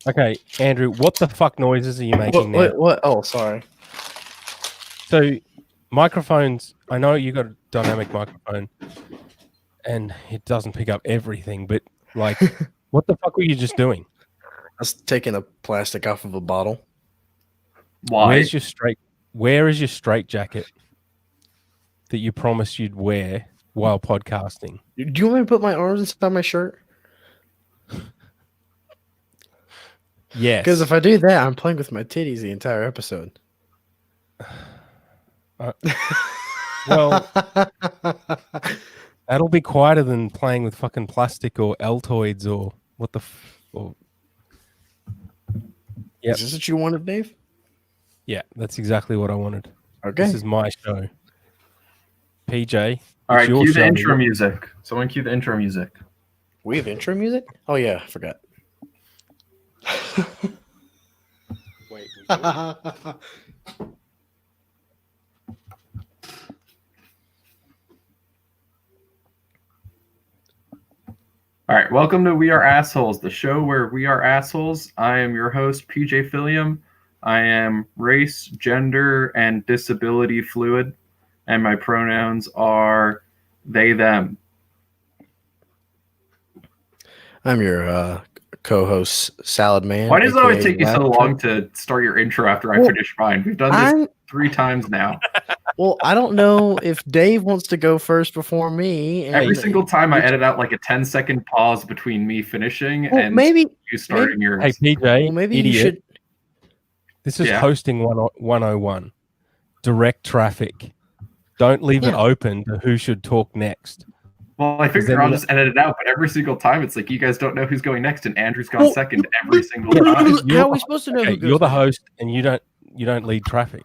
Okay, Andrew, what the fuck noises are you making now? What? Oh, sorry. So, microphones, I know you got a dynamic microphone and it doesn't pick up everything, but like, what the fuck were you just doing? I was taking a plastic off of a bottle. Why? Where is your straight jacket that you promised you'd wear while podcasting? Do you want me to put my arms inside my shirt? Yes. Because if I do that, I'm playing with my titties the entire episode. Well, that'll be quieter than playing with fucking plastic or Altoids or what the Yep. Is this what you wanted, Dave? Yeah, that's exactly what I wanted. Okay. This is my show. PJ. All right, your cue the show. intro music. Someone cue the intro music. We have intro music? Oh, yeah. I forgot. Wait. All right, welcome to We Are Assholes, the show where we are assholes. I am your host, PJ Philium. I am race, gender, and disability fluid, and my pronouns are they, them. I'm your co-host, Salad Man. Why does it always aka take you so Laughter. long to start your intro after I finish mine? We've done this 3 times now. Well, I don't know if Dave wants to go first before me. And Every single time I edit out like a 10-second pause between me finishing and maybe you starting yours. Hey, PJ, well, maybe idiot. you should. This is Yeah. hosting 101. Direct traffic. Don't leave it Yeah. open to who should talk next. Well, I then figure I'll you- just edit it out, but every single time it's like you guys don't know who's going next, and Andrew's gone Well, second every single yeah, time. because you're How are the- we supposed to know Okay, who goes you're the next? host, and you don't lead traffic.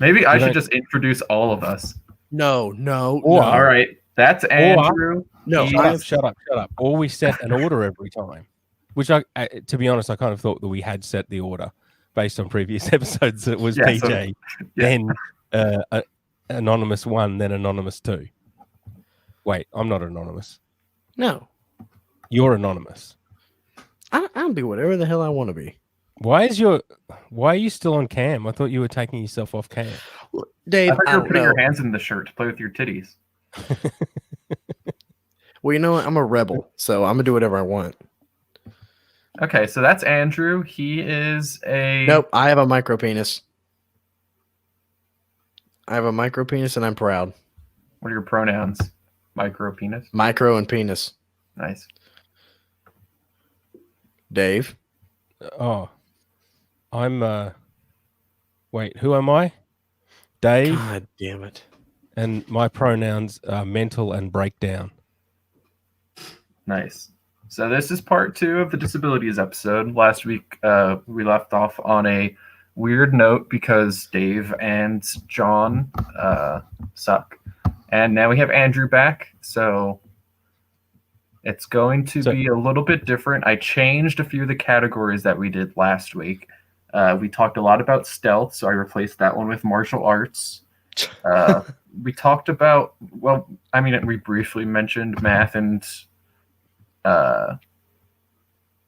Maybe I You should don't- just introduce all of us. No. Or- no. All right, that's Andrew. No, He's- Shut up. Or we set an order every time, which to be honest, I kind of thought that we had set the order based on previous episodes. It was Yeah, PJ, then Anonymous 1, then Anonymous 2. Wait, I'm not anonymous. No. You're anonymous. I'll be whatever the hell I want to be. Why are you still on cam? I thought you were taking yourself off cam. Look, Dave, I thought I you were don't putting know. your hands in the shirt to play with your titties. Well, you know what? I'm a rebel, so I'm gonna do whatever I want. Okay, so that's Andrew. He is a Nope, I have a micro penis. I have a micro penis, and I'm proud. What are your pronouns? Micro penis. Micro and penis. Nice. Dave. Oh, I'm. Wait, who am I? Dave, God damn it. and my pronouns are mental and breakdown. Nice. So this is part 2 of the disabilities episode. Last week we left off on a weird note because Dave and John suck. And now we have Andrew back, so it's going to be a little bit different. I changed a few of the categories that we did last week. We talked a lot about stealth, so I replaced that one with martial arts. We talked about, we briefly mentioned math and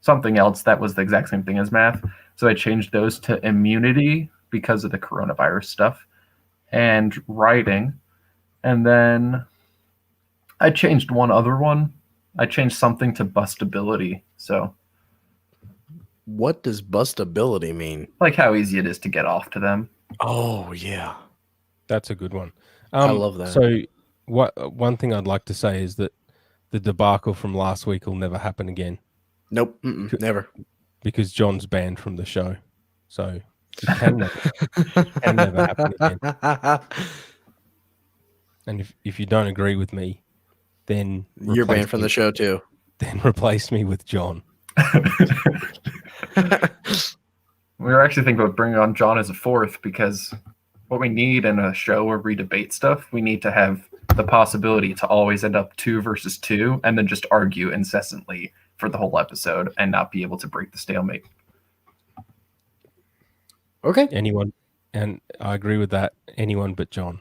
something else that was the exact same thing as math. So I changed those to immunity because of the coronavirus stuff and writing. And then I changed one other one. I changed something to bustability. So What does bustability mean? like how easy it is to get off to them. Oh, yeah. That's a good one. I love that. So, one thing I'd like to say is that the debacle from last week will never happen again Nope. Never. because John's banned from the show. So it can never happen again. And if you don't agree with me, then You're banned from the show, too. Then replace me with John. We were actually thinking about bringing on John as a fourth because what we need in a show where we debate stuff, we need to have the possibility to always end up 2 versus 2 and then just argue incessantly for the whole episode and not be able to break the stalemate. Okay. Anyone, and I agree with that. Anyone but John.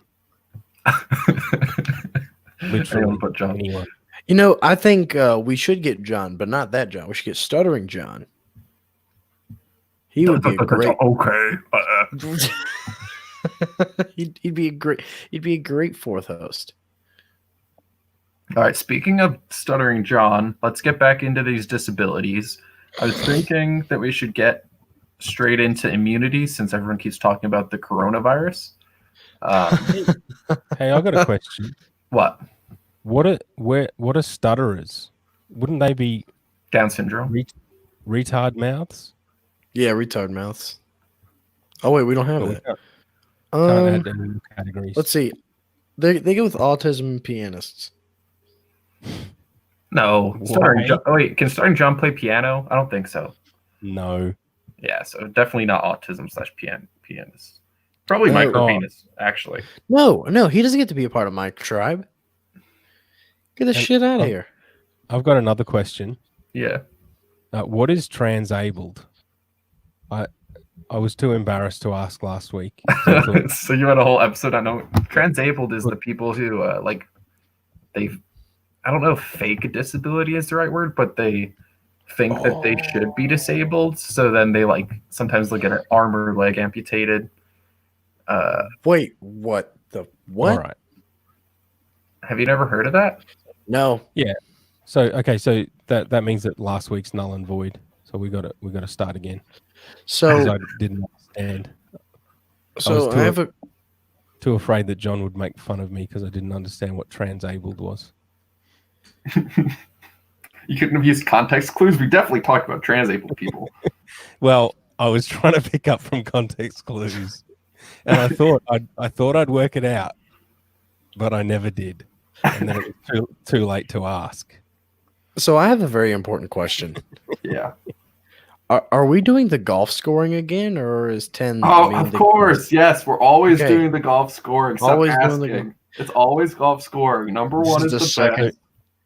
Literally Anyone but John. anyone. You know, I think we should get John, but not that John. We should get Stuttering John. He would be a great. Okay. he'd be a great fourth host. All right. Speaking of stuttering John, let's get back into these disabilities. I was thinking that we should get straight into immunity since everyone keeps talking about the coronavirus. Hey, I got a question. What? What are stutterers? Wouldn't they be Down syndrome? retard mouths? Yeah, retard mouths. Oh wait, we don't have But we that. can't add any more categories. Let's see. They go with autism and pianists. No. Why? Can stuttering John play piano? I don't think so. No. Yeah, so definitely not autism / pianist. Probably No. micropenis, actually. No, he doesn't get to be a part of my tribe. Get this And- shit out oh. of here. I've got another question. Yeah. What is transabled? I was too embarrassed to ask last week. So I thought, So you had a whole episode on transabled is the people who I don't know if fake disability is the right word, but they think that they should be disabled. So then they sometimes they'll get an arm or leg amputated. Wait, what? The what? all right. Have you never heard of that? No. So that means that last week's null and void. So we got to start again. Because So I didn't understand. so was I have a Too afraid that John would make fun of me because I didn't understand what transabled was. You couldn't have used context clues. We definitely talked about transabled people. Well, I was trying to pick up from context clues, and I thought I'd work it out, but I never did, and then it was too late to ask. So I have a very important question. Yeah. Are we doing the golf scoring again, or is 10? Oh, of course. Yes, we're always Okay. doing the golf scoring. Stop Always doing the asking. It's always golf scoring. Number This one is is the the second- best.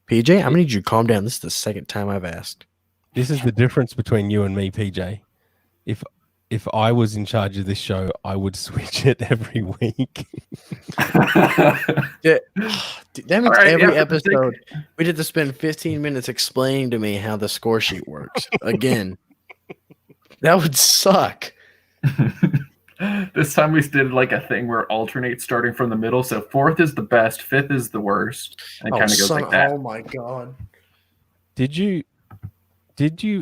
PJ, I'm gonna need you to calm down. This is the second time I've asked. This is the difference between you and me, PJ. If I was in charge of this show, I would switch it every week. Dude, that means All right, every yeah, episode we did to spend 15 minutes explaining to me how the score sheet works. Again, that would suck. This time we did a thing where it alternates starting from the middle. So fourth is the best, fifth is the worst, and it kind of goes like that. Oh my god. Did you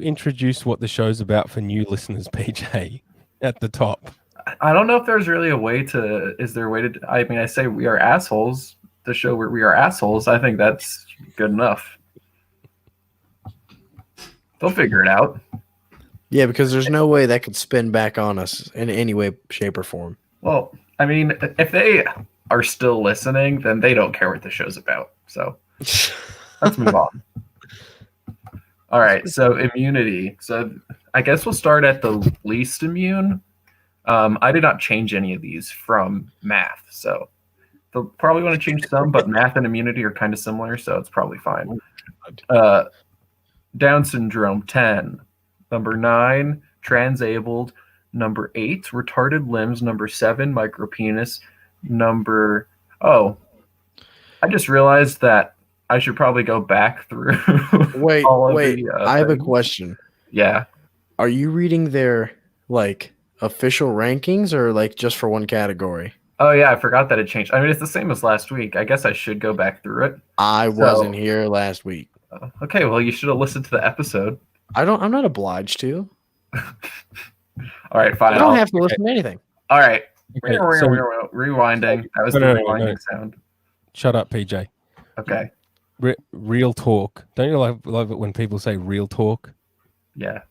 introduce what the show's about for new listeners, PJ, at the top? I don't know if there's really a way to. Is there a way to? I mean, I say we are assholes. The show where we are assholes. I think that's good enough. They'll figure it out. Yeah, because there's no way that could spin back on us in any way, shape, or form. Well, I mean, if they are still listening, then they don't care what the show's about. So let's move on. All right, so immunity. So I guess we'll start at the least immune. I did not change any of these from math, so they'll probably want to change some, but math and immunity are kind of similar, so it's probably fine. Down syndrome, 10. Number 9, transabled. Number 8, retarded limbs. Number 7, micropenis. I just realized that I should probably go back through. Wait, all of wait. the, I have a things. question. Yeah. Are you reading their official rankings or just for one category? Oh yeah, I forgot that it changed. I mean, it's the same as last week. I guess I should go back through it. I wasn't here last week. Okay, well, you should have listened to the episode. I'm not obliged to. All right, fine. I don't have to listen to anything. All right. Okay, so Rewinding. That was the No. rewinding sound. shut up, PJ. Okay. Real talk. Don't you love it when people say real talk? Yeah.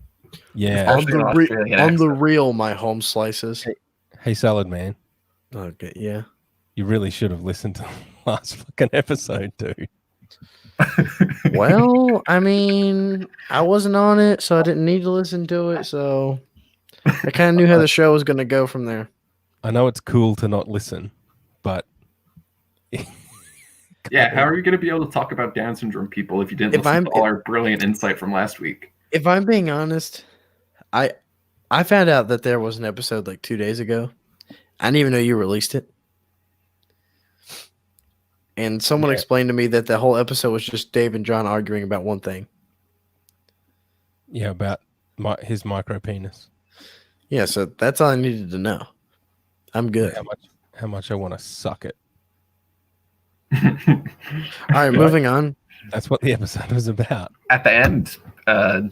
Yeah. Especially an Australian On the accent. real, my home slices. Hey, salad man. Okay, yeah. You really should have listened to the last fucking episode, dude. Well, I mean, I wasn't on it, so I didn't need to listen to it. So I kind of knew how the show was going to go from there. I know it's cool to not listen, but Yeah, how are you going to be able to talk about Down syndrome people if you didn't If listen I'm- to all our brilliant insight from last week? If I'm being honest, I found out that there was an episode 2 days ago. I didn't even know you released it. And someone Yeah. explained to me that the whole episode was just Dave and John arguing about one thing. yeah, about his micro penis. Yeah, so that's all I needed to know. I'm good. How much I want to suck it. All right, moving on. That's what the episode was about. At the end,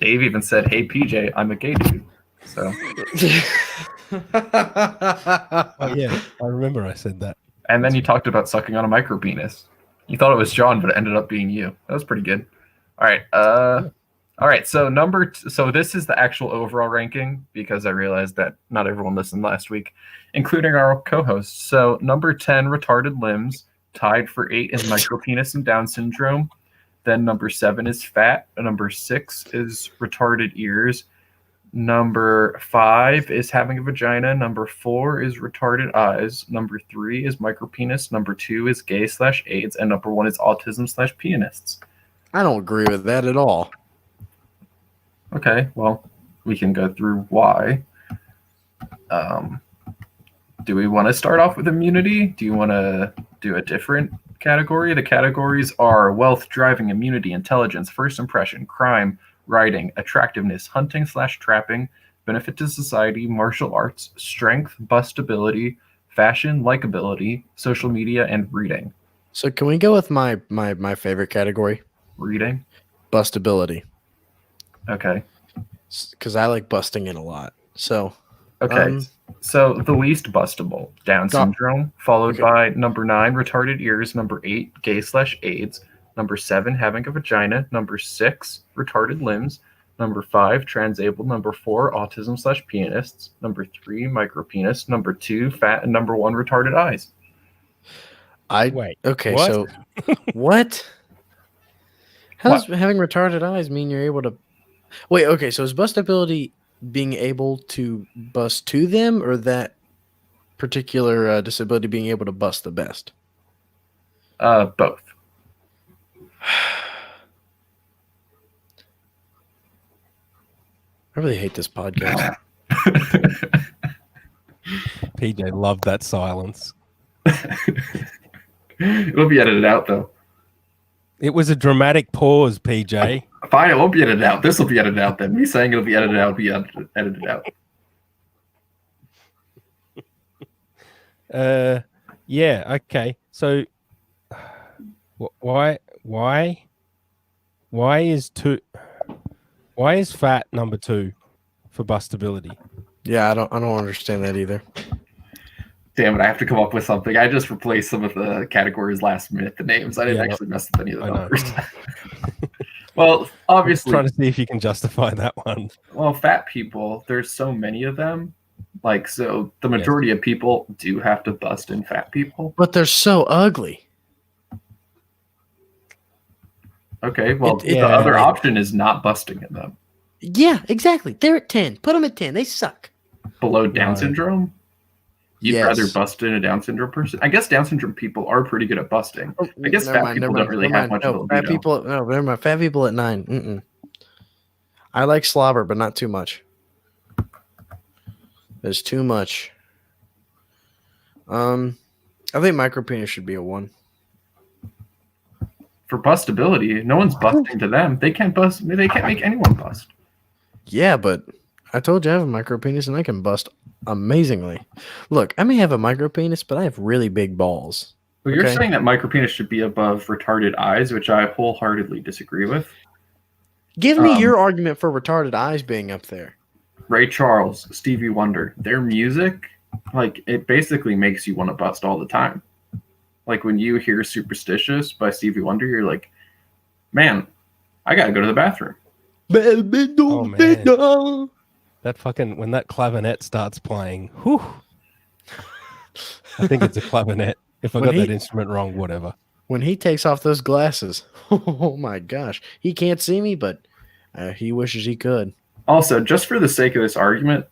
Dave even said, "Hey PJ, I'm a gay dude." So, Oh yeah, I remember I said that. and then you talked about sucking on a micro penis. You thought it was John, but it ended up being you. That was pretty good. All right. All right. So so this is the actual overall ranking because I realized that not everyone listened last week, including our co-hosts. So number 10, retarded limbs, tied for 8 is micropenis and Down syndrome. Then number 7 is fat. Number 6 is retarded ears. Number 5 is having a vagina. Number 4 is retarded eyes. Number 3 is micropenis. Number 2 is gay/AIDS. And number 1 is autism/pianists. I don't agree with that at all. Okay, well, we can go through why. Do we want to start off with immunity? Do you want to do a different category? The categories are wealth, driving, immunity, intelligence, first impression, crime, writing, attractiveness, hunting/trapping, benefit to society, martial arts, strength, bustability, fashion, likability, social media, and reading. So can we go with my favorite category? Reading? Bustability. Okay. Because I like busting it a lot. So Okay. So the least bustable, Down syndrome, followed by number 9, retarded ears, number 8, gay/AIDS, number 7, having a vagina, number 6, retarded limbs, number 5, transabled, number 4, autism/pianists, number 3, micropenis, number 2, fat, and number 1, retarded eyes. Wait. Okay, what? so what? How does having retarded eyes mean you're able to? Wait, okay, so is bustability being able to bust to them, or that particular disability being able to bust the best? Both. I really hate this podcast. PJ loved that silence. It'll be edited out, though. It was a dramatic pause, PJ. Fine, it won't be edited out. This will be edited out then. Me saying it'll be edited out will be edited out. Yeah, okay. So why is fat number 2 for bustability? Yeah, I don't understand that either. Damn it, I have to come up with something. I just replaced some of the categories last minute, the names. I didn't actually mess with any of the numbers. Well, obviously. I'm trying to see if you can justify that one. Well, fat people, there's so many of them. Like, so the majority of people do have to bust in fat people. But they're so ugly. Okay, well, the other option is not busting in them. Yeah, exactly. They're at 10. Put them at 10. They suck. Below Down syndrome? You'd Yes. rather bust in a Down syndrome person? I guess Down syndrome people are pretty good at busting. Oh, I guess fat people don't really have much of a fat libido. people. No, never mind. Fat people at 9. Mm-mm. I like slobber, but not too much. There's too much. I think micropenis should be a 1. For bustability, no one's busting to them. They can't bust. They can't make anyone bust. Yeah, but I told you I have a micropenis and I can bust amazingly. Look, I may have a micropenis, but I have really big balls. Well, you're Okay. saying that micropenis should be above retarded eyes, which I wholeheartedly disagree with. Give me your argument for retarded eyes being up there. Ray Charles, Stevie Wonder, their music, like, it basically makes you want to bust all the time. Like, when you hear Superstitious by Stevie Wonder, you're like, man, I gotta go to the bathroom. Oh, man. That fucking, when that clavinet starts playing, whew. I think it's a clavinet. If I got that instrument wrong, whatever. When he takes off those glasses, oh my gosh. He can't see me, but he wishes he could. Also, just for the sake of this argument,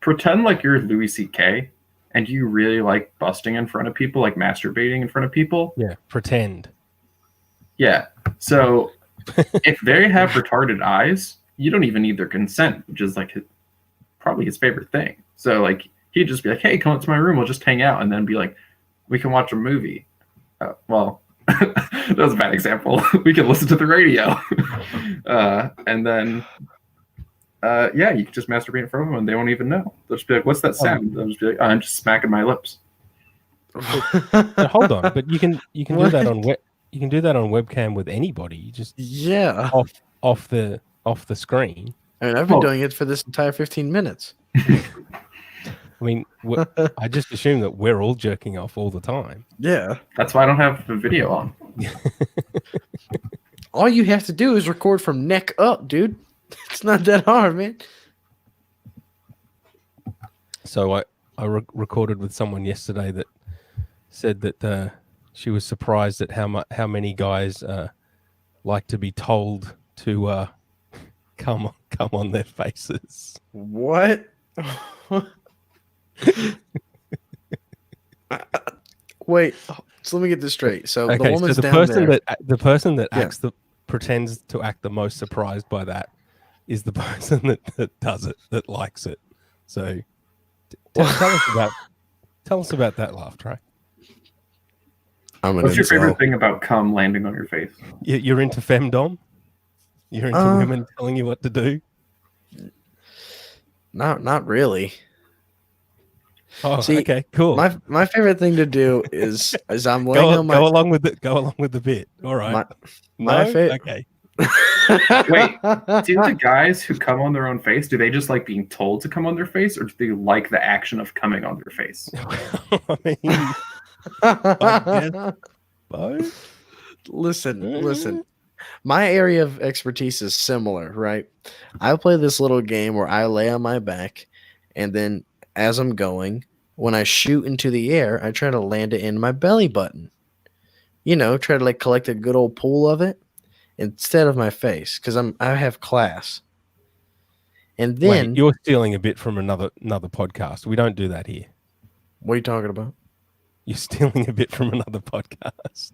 pretend like you're Louis C.K. and you really like busting in front of people, like masturbating in front of people. Yeah, pretend. Yeah. So if they have retarded eyes, you don't even need their consent, which is like probably his favorite thing. So like he'd just be like, "Hey, come up to my room. We'll just hang out," and then be like, "We can watch a movie." Well, that was a bad example. We can listen to the radio, and then Yeah, you can just masturbate in front of them and they won't even know. They'll just be like, "What's that sound?" They'll just be like, "Oh, I'm just smacking my lips." But hold on, but you can do that on What? you can do that on webcam with anybody. You just Yeah. off the screen. I mean, I've been Well- doing it for this entire 15 minutes. I mean, I just assume that we're all jerking off all the time. Yeah. That's why I don't have the video on. All you have to do is record from neck up, dude. It's not that hard, man. So I recorded with someone yesterday that said that she was surprised at how many guys like to be told to come on their faces. What? Wait, so let me get this straight. So the Okay, so woman's the down person there. that Yeah. pretends to act the most surprised by that is the person that does it, that likes it. So tell us about that laugh track. I'm an What's your incel. favorite thing about cum landing on your face? You're into femdom? You're into women telling you what to do? Not really. Oh, See, okay, cool. My favorite thing to do is I'm laying Go on my along with the bit. All right. my No? fa- Okay. Wait, do the guys who come on their own face, do they just like being told to come on their face, or do they like the action of coming on their face? I mean, both. Listen. My area of expertise is similar, right? I play this little game where I lay on my back, and then as I'm going, when I shoot into the air, I try to land it in my belly button. You know, try to like collect a good old pool of it instead of my face, because I have class. And then Wait, you're stealing a bit from another podcast. We don't do that here. what are you talking about? You're stealing a bit from another podcast.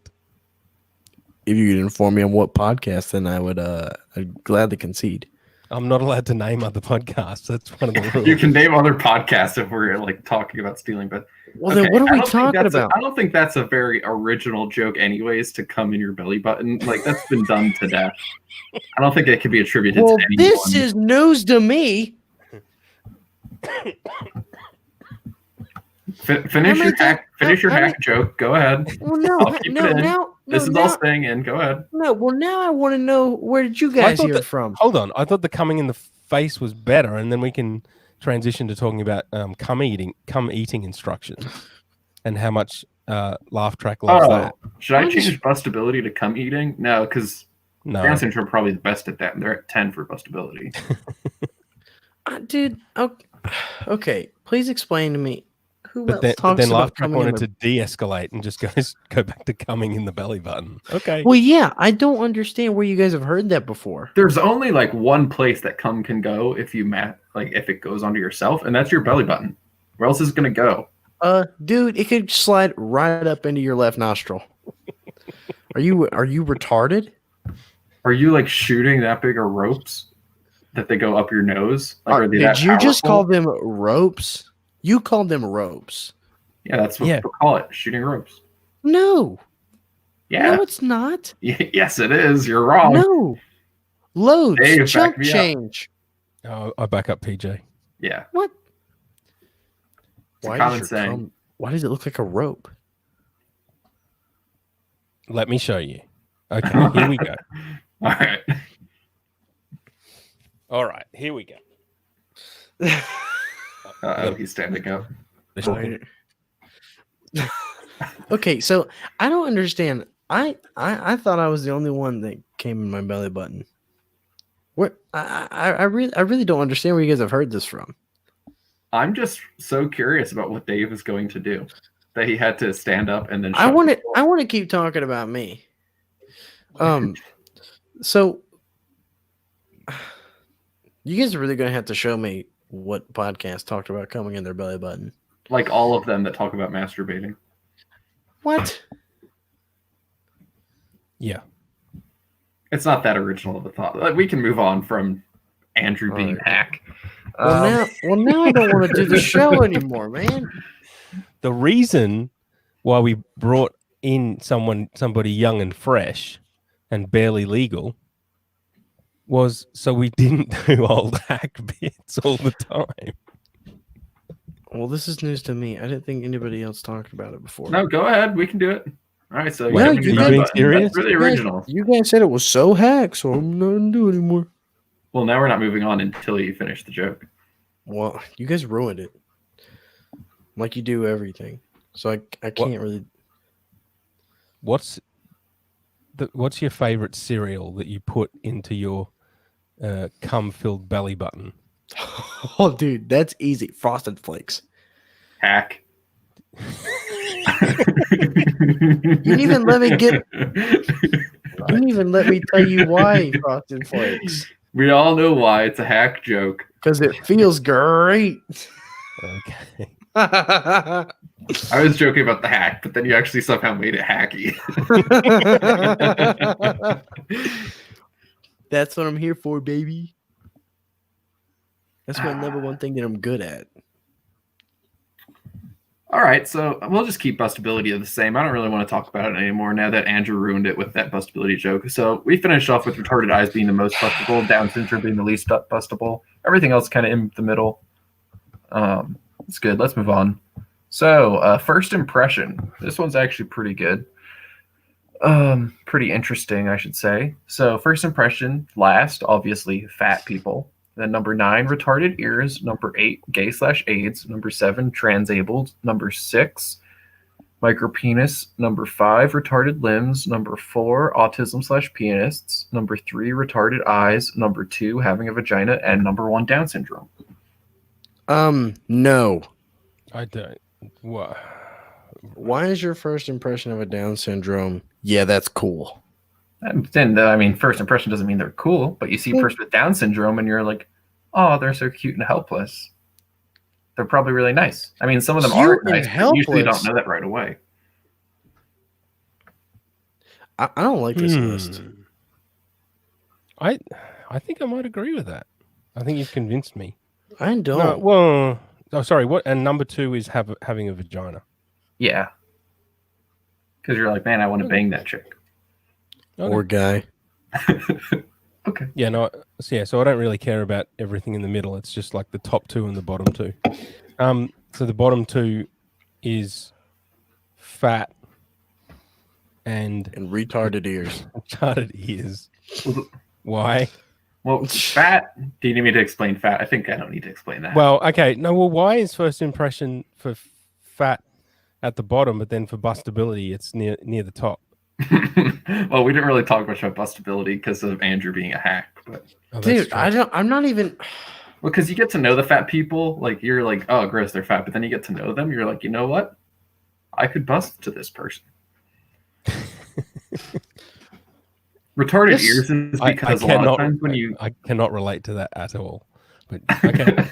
If you could inform me on what podcast, then I'd gladly concede. I'm not allowed to name other podcasts. That's one of the rules. You can name other podcasts if we're like talking about stealing, but Well, then what are I we don't think talking that's about? I don't think that's a very original joke, anyways. To come in your belly button, like that's been done to death. I don't think it can be attributed Well, to anyone. this is news to me. Finish your hack. Finish your hack joke. Go ahead. Well, no, I'll keep it in. This is all now, staying in. Go ahead. no. Well, now I want to know, where did you I guys thought hear that- it from? Hold on. I thought the coming in the face was better, and then we can transition to talking about cum eating instructions and how much laugh track loves that. Should I change bustability to cum eating? No, because No. Down syndrome are probably the best at that. And they're at 10 for bustability. Dude, okay. Please explain to me who But else then, talks then about laugh track coming in wanted to de-escalate and just go back to coming in the belly button. Okay. Well, yeah, I don't understand where you guys have heard that before. There's only like one place that cum can go if you if it goes onto yourself, and that's your belly button. Where else is it gonna go? Dude, it could slide right up into your left nostril. Are you retarded? Are you like shooting that big of ropes that they go up your nose? Like, are they that Did you just powerful? call them ropes? You called them ropes. Yeah, that's what Yeah. people call it, shooting ropes. No. Yeah. No, it's not. Yes, it is. You're wrong. No. Loads. Dave, back Chunk me up. change. Oh, I back up PJ. Yeah. What? It's a Why common does your saying. cum- why does it look like a rope? Let me show you. Okay, here we go. All right. All right, here we go. Uh-oh, he's standing up. Okay, so I don't understand. I thought I was the only one that came in my belly button. Where I really don't understand where you guys have heard this from. I'm just so curious about what Dave is going to do. That he had to stand up and then I shut want the to door. keep talking about me. So you guys are really gonna have to show me what podcast talked about coming in their belly button. Like all of them that talk about masturbating. What? Yeah. It's not that original of a thought. Like, we can move on from Andrew All being right. hack. Well, now I don't want to do the show anymore, man. The reason why we brought in somebody young and fresh and barely legal was so we didn't do old hack bits all the time. Well, this is news to me. I didn't think anybody else talked about it before. No, go ahead. We can do it. All right. So Wait, show are me you the being button. serious? That's really You guys- original. You guys said it was so hack, so I'm not gonna do it anymore. Well, now we're not moving on until you finish the joke. Well, you guys ruined it. Like you do everything. So I can't really. What's your favorite cereal that you put into your cum-filled belly button? Oh, dude, that's easy. Frosted Flakes. Hack. You didn't even let me get. You didn't even let me tell you why Frosted Flakes. We all know why it's a hack joke. Because it feels great. Okay. I was joking about the hack, but then you actually somehow made it hacky. That's what I'm here for, baby. That's my number one thing that I'm good at. All right, so we'll just keep bustability the same. I don't really want to talk about it anymore now that Andrew ruined it with that bustability joke. So we finished off with retarded eyes being the most bustable, Down syndrome being the least bustable. Everything else kind of in the middle. It's good. Let's move on. So first impression. This one's actually pretty good. Pretty interesting, I should say. So first impression, last, obviously, fat people. Then number 9, retarded ears. Number 8, gay/AIDS. Number 7, transabled. Number 6, micropenis. Number 5, retarded limbs. Number 4, autism/pianists. Number 3, retarded eyes. Number 2, having a vagina. And number 1, Down syndrome. No. I don't. What? Why is your first impression of a Down syndrome? Yeah, that's cool. And then, I mean, first impression doesn't mean they're cool, but you see a person with Down syndrome and you're like, oh, they're so cute and helpless. They're probably really nice. I mean, some of them Cute are and nice, but usually you don't helpless? know that right away. I don't like this list. I think I might agree with that. I think you've convinced me. I don't. No, well, oh, sorry. What? And number 2 is having a vagina. Yeah. Because you're like, man, I want to bang that chick. Okay. Or guy. Okay. Yeah, no. So I don't really care about everything in the middle. It's just like the top 2 and the bottom 2. So the bottom 2 is fat and And retarded ears. retarded ears. Why? Well, fat. Do you need me to explain fat? I think I don't need to explain that. Well, okay. No, well, why is first impression for fat at the bottom, but then for bustability, it's near the top? Well, we didn't really talk much about bustability because of Andrew being a hack, but Oh, that's Dude, true. I'm not even. well, because you get to know the fat people, like you're like, oh, gross, they're fat, but then you get to know them, you're like, you know what? I could bust to this person. Retarded Yes. ears is I because a lot of cannot. times when you I cannot relate to that at all. But okay.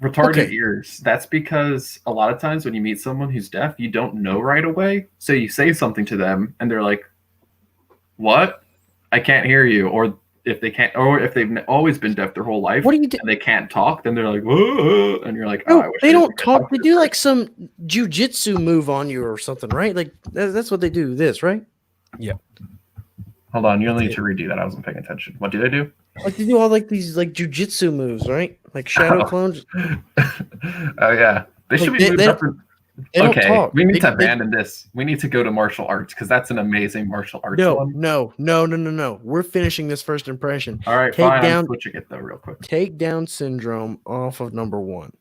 retarded Okay. ears, that's because a lot of times when you meet someone who's deaf, you don't know right away. So you say something to them and they're like, what? I can't hear you. Or if they can't, or if they've always been deaf their whole life What do you do? and they can't talk, then they're like, whoa, and you're like, oh, No, I wish they I don't could talk. They to do this like some jujitsu move on you or something, right? Like that's what they do. This, right? person. Hold on, you'll need to redo that. I wasn't paying attention. What do they do? Like they do all like these like jujitsu moves, right? Like shadow Oh. clones. Oh yeah, they should Like, be they- moved they up. They don't Okay, talk. we need to They- abandon this. We need to go to martial arts because that's an amazing martial arts No, one. no. We're finishing this first impression. All right, Take fine. down- I'm switching it though, real quick. Take Down syndrome off of number 1.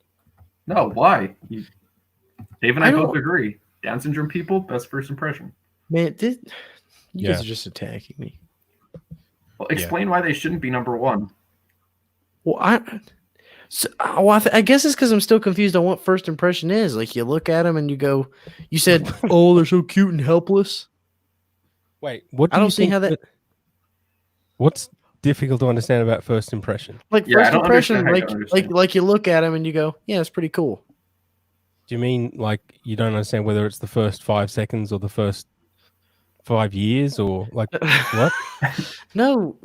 No, why? Dave and I, I both don't- agree. Down syndrome people, best first impression. Man, you Yeah. guys are just attacking me. Well, explain why they shouldn't be number 1. Well, I guess it's because I'm still confused on what first impression is. Like you look at them and you go, you said, "Oh, they're so cute and helpless." Wait, what? I do don't you see think how that- What's difficult to understand about first impression? Like Yeah, I first don't impression, understand how you like don't like understand. like you look at them and you go, "Yeah, it's pretty cool." Do you mean like you don't understand whether it's the first 5 seconds or the first 5 years or like what? No,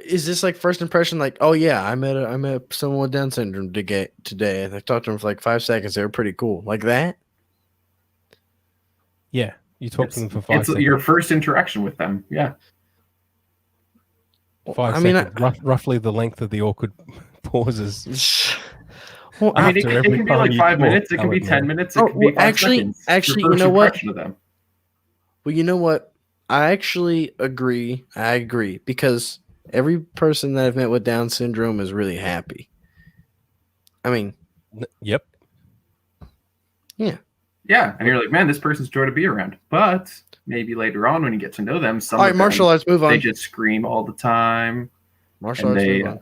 is this like first impression? Like, oh yeah, I met someone with Down syndrome today, and I talked to them for like 5 seconds. They were pretty cool, like that. Yeah, you talk to them for 5 It's seconds. your first interaction with them. Yeah. Well, 5 I mean, seconds, roughly the length of the awkward pauses. well, I mean, it After can, it every can be time like you 5 talk, minutes. It can Alan be 10 Moore. minutes. It can be well, 5 seconds. actually, Your you first know what? impression of them. Well, you know what? I actually agree. I agree because every person that I've met with Down syndrome is really happy. I mean, Yep. Yeah, and you're like, man, this person's joy to be around. But maybe later on, when you get to know them, some all right, of them, martial arts, move they on. just scream all the time. Martial and arts, they, move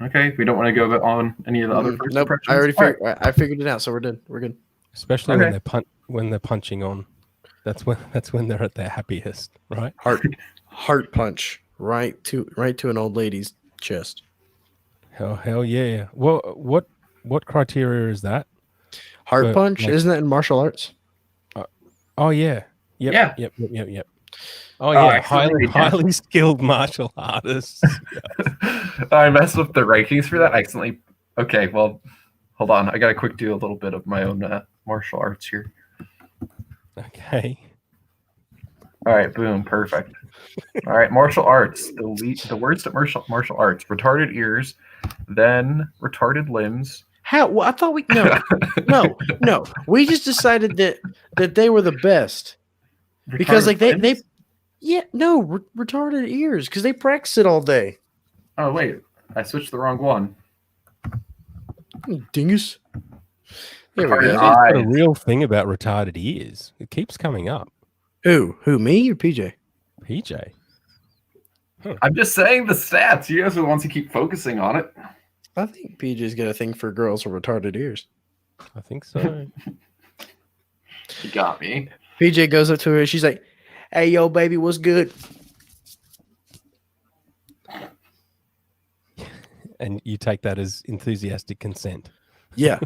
on. Okay, we don't want to go on any of the other first Nope, impressions. I already All right. I figured it out, so we're good. We're good. Especially Okay. when they're punching on. That's when they're at their happiest, right? Heart punch right to an old lady's chest. Hell yeah. Well, what criteria is that? Heart But, punch, like- isn't that in martial arts? Oh yeah. Yep. Yeah. Yep. Oh yeah, accidentally, highly skilled martial artists. I messed up the rankings for that. I accidentally. Okay, well, hold on. I got to quick do a little bit of my own martial arts here. Okay. All right, boom, perfect. All right, martial arts. The words to martial arts: retarded ears, then retarded limbs. How? Well, I thought we no. We just decided that they were the best because like retarded they limbs? retarded ears because they practice it all day. Oh wait, I switched the wrong one. You dingus. There we Retarded go. eye. But a real thing about retarded ears. It keeps coming up. Who? Me or PJ? PJ. I'm just saying the stats. You guys are the ones who keep focusing on it. I think PJ's got a thing for girls with retarded ears. I think so. You got me. PJ goes up to her. She's like, "Hey, yo, baby, what's good?" And you take that as enthusiastic consent. Yeah.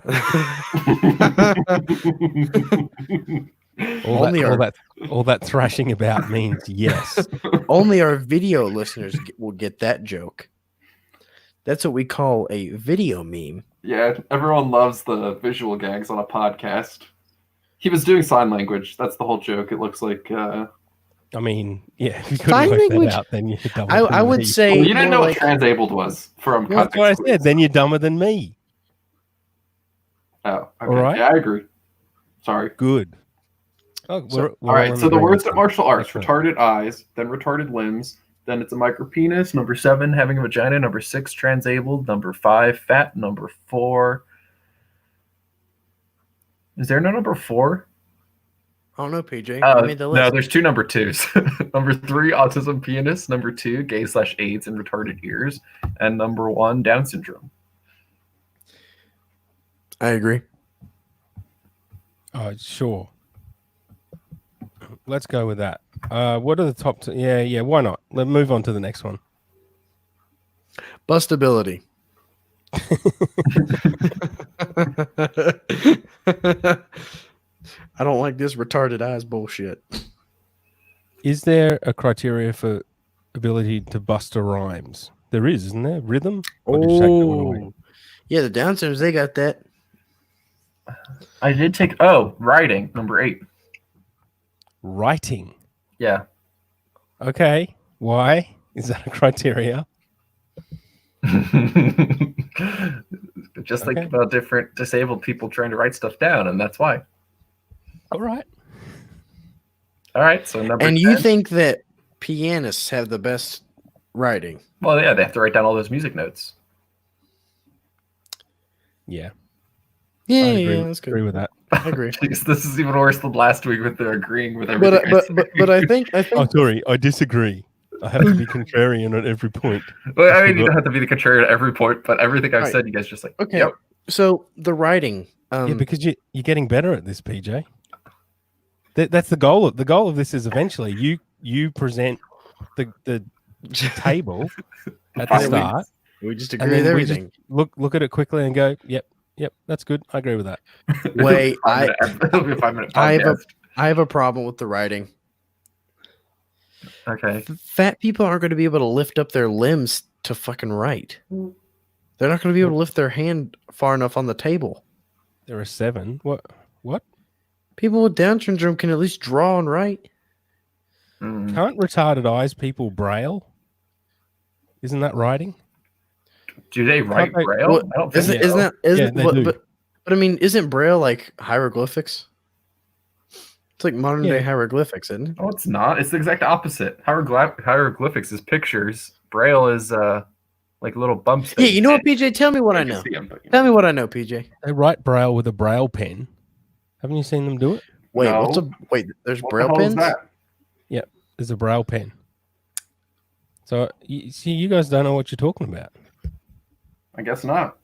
All that thrashing about means yes. Only our video listeners will get that joke. That's what we call a video meme. Yeah, everyone loves the visual gags on a podcast. He was doing sign language. That's the whole joke. It looks like. I mean, yeah, if you Sign couldn't work language? that out, then you're dumber I than would me. say Well, you didn't more know like- what transabled was from Well, that's what I context said. clues. Then you're dumber than me. Oh, okay. All right. Yeah, I agree. Sorry. Good. Oh, All right. So the words to martial arts: That's retarded eyes, then retarded limbs, then it's a micropenis. Number 7, having a vagina. Number 6, transabled. Number 5, fat. Number 4. Is there no number 4? I don't know, PJ. I made the list. No, there's 2 number 2s. Number 3, autism penis. Number 2, gay/AIDS and retarded ears. And number 1, Down syndrome. I agree. Sure. Let's go with that. What are the top two? Yeah. Why not? Let's move on to the next one. Bustability. I don't like this retarded eyes bullshit. Is there a criteria for ability to buster rhymes? There is, isn't there? Rhythm? Or did you take that one away? Oh, yeah, the Down syndromes, they got that. I did take writing, number 8. Writing. Yeah. Okay. Why? Is that a criteria? Just Okay. think about different disabled people trying to write stuff down, and that's why. All right. All right, so number And 10. you think that pianists have the best writing? Well, yeah, they have to write down all those music notes. Yeah. Yeah, I agree, yeah, that's good. agree with that. I agree. Jeez, this is even worse than last week with the agreeing with everything. But I think Oh, sorry. I disagree. I have to be contrarian at every point. Well, I mean, you don't have to be the contrary at every point, but everything I've Right. said, you guys just like, okay. yep. So the writing. Yeah, because you're getting better at this, PJ. That's the goal. The goal of this is eventually you present the table at the Finally. start. we just And agree with then we just everything. look at it quickly and go, yep, that's good. I agree with that. Wait, It'll be a 5-minute I have podcast. I have a problem with the writing. Okay. Fat people aren't going to be able to lift up their limbs to fucking write. They're not going to be able to lift their hand far enough on the table. There are 7. What? People with Down syndrome can at least draw and write. Mm. Can't retarded eyes people braille? Isn't that writing? Do they write they- Braille? Well, I don't think isn't so. isn't they but, do. but I mean, isn't Braille like hieroglyphics? It's like modern day Yeah. hieroglyphics, isn't it? No, it's not. It's the exact opposite. Hieroglyphics is pictures. Braille is like little bumps. Yeah, you know what, PJ? Tell me what I know. Tell me what I know, PJ. They write Braille with a Braille pen. Haven't you seen them do it? Wait, No. There's What Braille the hell is pens. that? There's a Braille pen. So you guys don't know what you're talking about. I guess not.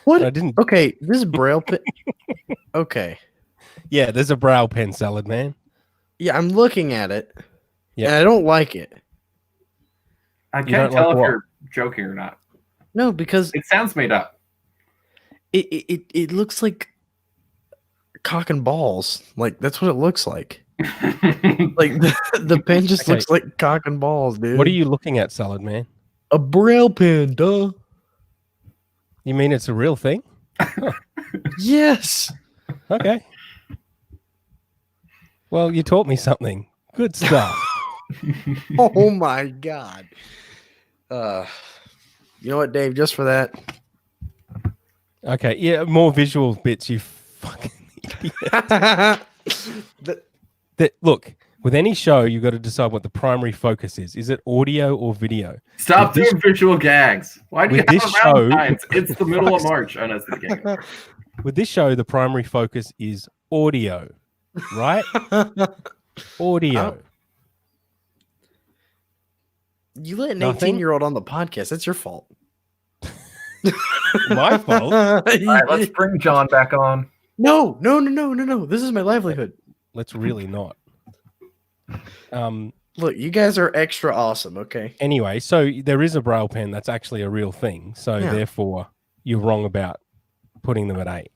What? I didn't. Okay, this Braille pen. Okay, Yeah, there's a Braille pen, Salad Man. yeah, I'm looking at it, Yeah. and I don't like it. I don't can't tell like if what? you're joking or not. No, because It sounds made up. it looks like cock and balls. Like that's what it looks like. Like the pen just Okay. looks like cock and balls, dude. What are you looking at, Salad Man? A Braille pen, duh. You mean it's a real thing? Yes. Okay. Well, you taught me something. Good stuff. Oh my god. You know what, Dave? Just for that. Okay, yeah, more visual bits, you fucking idiot. Look, with any show, you've got to decide what the primary focus is. Is it audio or video? Stop With this- doing visual gags. Why do you with have this Valentine's? show- It's the middle of March. Oh, no, it's the beginning. With this show, the primary focus is audio, right? Audio. You let an Nothing? 18-year-old on the podcast. That's your fault. My fault? All right, let's bring John back on. No. This is my livelihood. Let's really not. Look, you guys are extra awesome, okay? Anyway, so there is a Braille pen that's actually a real thing. So Yeah. therefore, you're wrong about putting them at 8.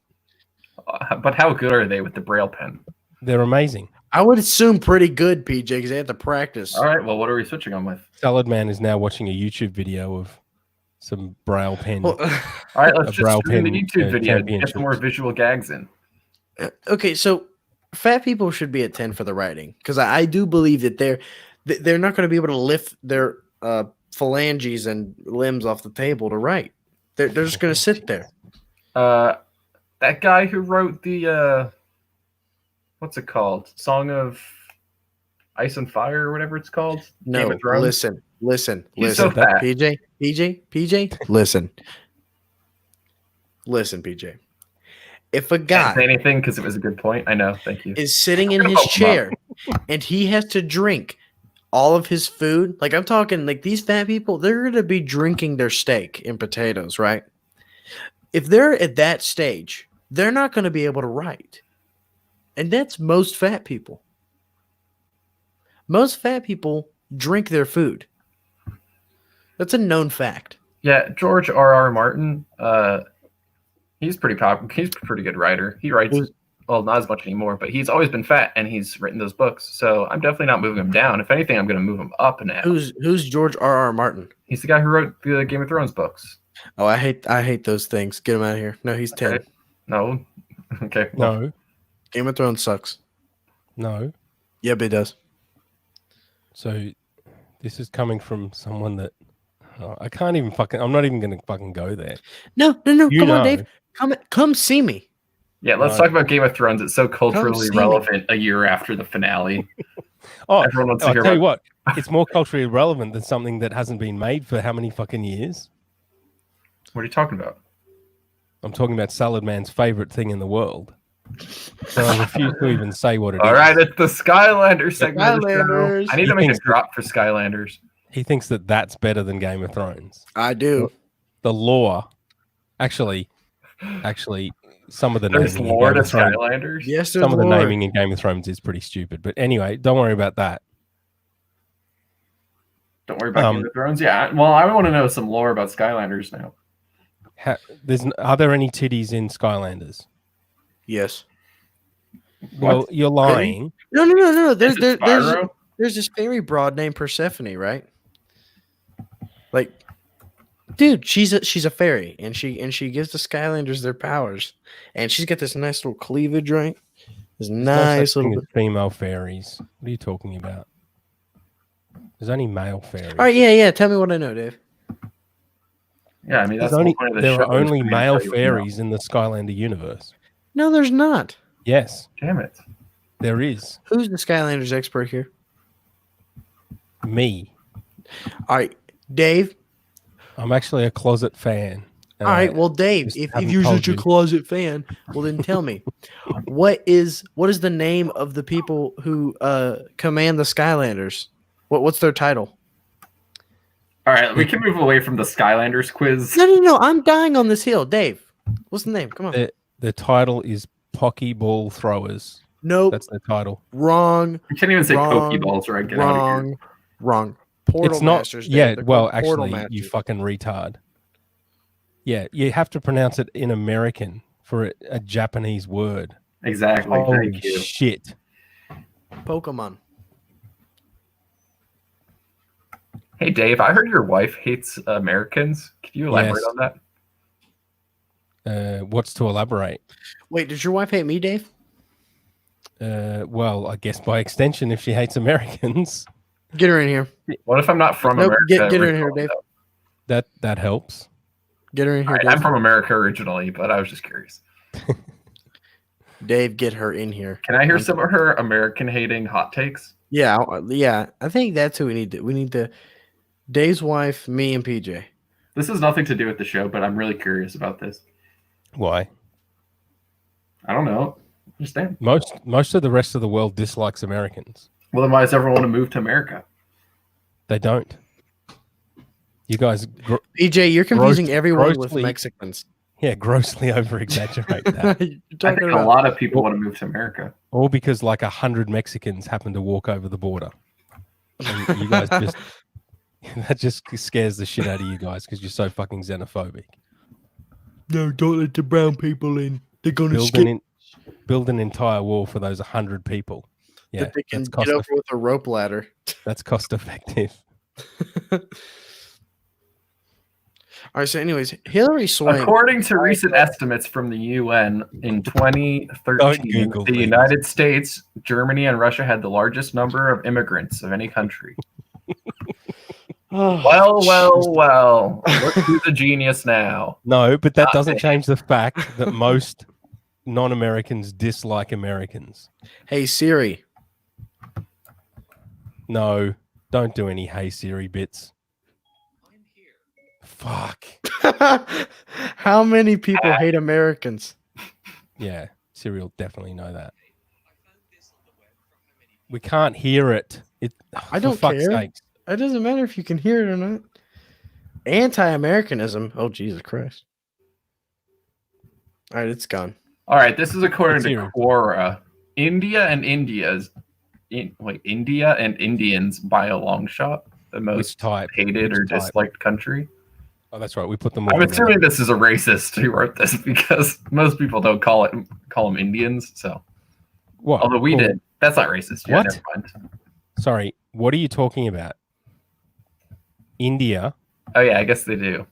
But how good are they with the Braille pen? They're amazing. I would assume pretty good, PJ, because they have to practice. All right, well, what are we switching on with? Salad Man is now watching a YouTube video of some Braille pen. Well, All right, let's A just Braille stream the pen, YouTube video to get championship. some more visual gags in. okay, so fat people should be at 10 for the writing because I do believe that they're not going to be able to lift their phalanges and limbs off the table to write. They're just going to sit there. That guy who wrote the what's it called? Song of Ice and Fire or whatever it's called. No, Game of Thrones? listen. He's so fat. PJ, listen, PJ. If a Can't guy say anything because it was a good point. I know. Thank you. is sitting in I'm his gonna vote him chair and he has to drink all of his food, like I'm talking like these fat people, they're going to be drinking their steak and potatoes, right? If they're at that stage, they're not going to be able to write. And that's most fat people. Most fat people drink their food. That's a known fact. Yeah, George R.R. Martin. He's pretty popular. He's a pretty good writer. He writes well, not as much anymore, but he's always been fat and he's written those books. So I'm definitely not moving him down. If anything, I'm going to move him up now. Who's George R.R. Martin? He's the guy who wrote the Game of Thrones books. Oh, I hate those things. Get him out of here. No, he's 10. Okay. No. Okay. well, No, Game of Thrones sucks. no. Yep, it does. So this is coming from someone that I can't even fucking. I'm not even going to fucking go there. No. You Come on, know. Dave. Come see me. Yeah, let's talk about Game of Thrones. It's so culturally see me. relevant a year after the finale. Oh, Everyone wants to I'll hear tell you about what. It's more culturally relevant than something that hasn't been made for how many fucking years? What are you talking about? I'm talking about Salad Man's favorite thing in the world. So I refuse to even say what it is. All right, it's the Skylanders segment. Of the show. Skylanders. I need to He make a thinks- drop for Skylanders. He thinks that that's better than Game of Thrones. I do. The lore, actually, some of the There's naming in lore Game to of Thrones, Skylanders. Yes, there's some of the lore. naming in Game of Thrones is pretty stupid. But anyway, don't worry about that. Don't worry about Game of Thrones. Yeah, well, I want to know some lore about Skylanders now. Are there any titties in Skylanders? Yes. Well, What? you're lying. No. There's Is it Spyro? there's this fairy broad named Persephone, right? Like, dude, she's a fairy, and she gives the Skylanders their powers, and she's got this nice little cleavage, right? This No nice such thing little. as female fairies. What are you talking about? There's only male fairies. All right, yeah. Tell me what I know, Dave. Yeah, I mean that's There's the only, whole point of the there show. are only is for me to male tell you what you know. fairies in the Skylander universe. No, there's not. Yes, Damn it. there is. Who's the Skylanders expert here? Me. All right, Dave. I'm actually a closet fan. All right, well, Dave, just if haven't you're told such a you. closet fan, well then tell me, what is the name of the people who command the Skylanders? What's their title? All right, we can move away from the Skylanders quiz. No. I'm dying on this hill, Dave. What's the name? Come on. The title is Pocky Ball Throwers. Nope. That's the title. Wrong. You can't even say Wrong, Pokeballs right. Get out of here. Wrong. Portal It's not. Masters. Dave. Yeah. They're Well, called Portal actually, you Masters. fucking retard. Yeah, you have to pronounce it in American for a Japanese word. Exactly. Holy Thank you. shit! Pokemon. Hey, Dave, I heard your wife hates Americans. Can you elaborate Yes. on that? What's to elaborate? Wait, does your wife hate me, Dave? Well, I guess by extension, if she hates Americans, Get her in here. What if I'm not from Nope, America? get her in here, originally, Dave. though? that helps. Get her in here, All right, Dave. I'm from America originally, but I was just curious. Dave, get her in here. Can I hear some of her American hating hot takes? Yeah. I think that's who we need. We need to. Dave's wife, me, and PJ. This has nothing to do with the show, but I'm really curious about this. Why? I don't know. Understand? Most of the rest of the world dislikes Americans. Well, then why does everyone want to move to America? They don't. You guys, PJ, you're confusing everyone with grossly- Mexicans. yeah, grossly over exaggerate that. You're I talking think a about lot of people want to move to America. All because like 100 Mexicans happen to walk over the border. And you guys just that just scares the shit out of you guys because you're so fucking xenophobic. No, don't let the brown people in. They're gonna Build an entire wall for those 100 people. Yeah, that they can that's get cost, over with a rope ladder. that's cost effective. All right. So, anyways, Hillary Swank. According to recent estimates from the UN in 2013, Google the things. United States, Germany, and Russia had the largest number of immigrants of any country. Oh, Well. Look who's a genius now. No, but that doesn't Nothing. change the fact that most non-Americans dislike Americans. Hey Siri. No, don't do any Hey Siri bits. Fuck. How many people hate Americans? Yeah, Siri will definitely know that. We can't hear it. I don't for fuck's care. sakes. It doesn't matter if you can hear it or not. Anti-Americanism. Oh, Jesus Christ. All right, it's gone. All right, this is according Let's hear to it. Quora. India and Indians by a long shot the Which most type? hated Which or type? disliked country. Oh, that's right. We put them all I'm together. assuming this is a racist who wrote this because most people don't call them Indians. So, What? although we Cool. did, that's not racist. Yeah, What? never mind. Sorry, what are you talking about? India? Oh yeah, I guess they do.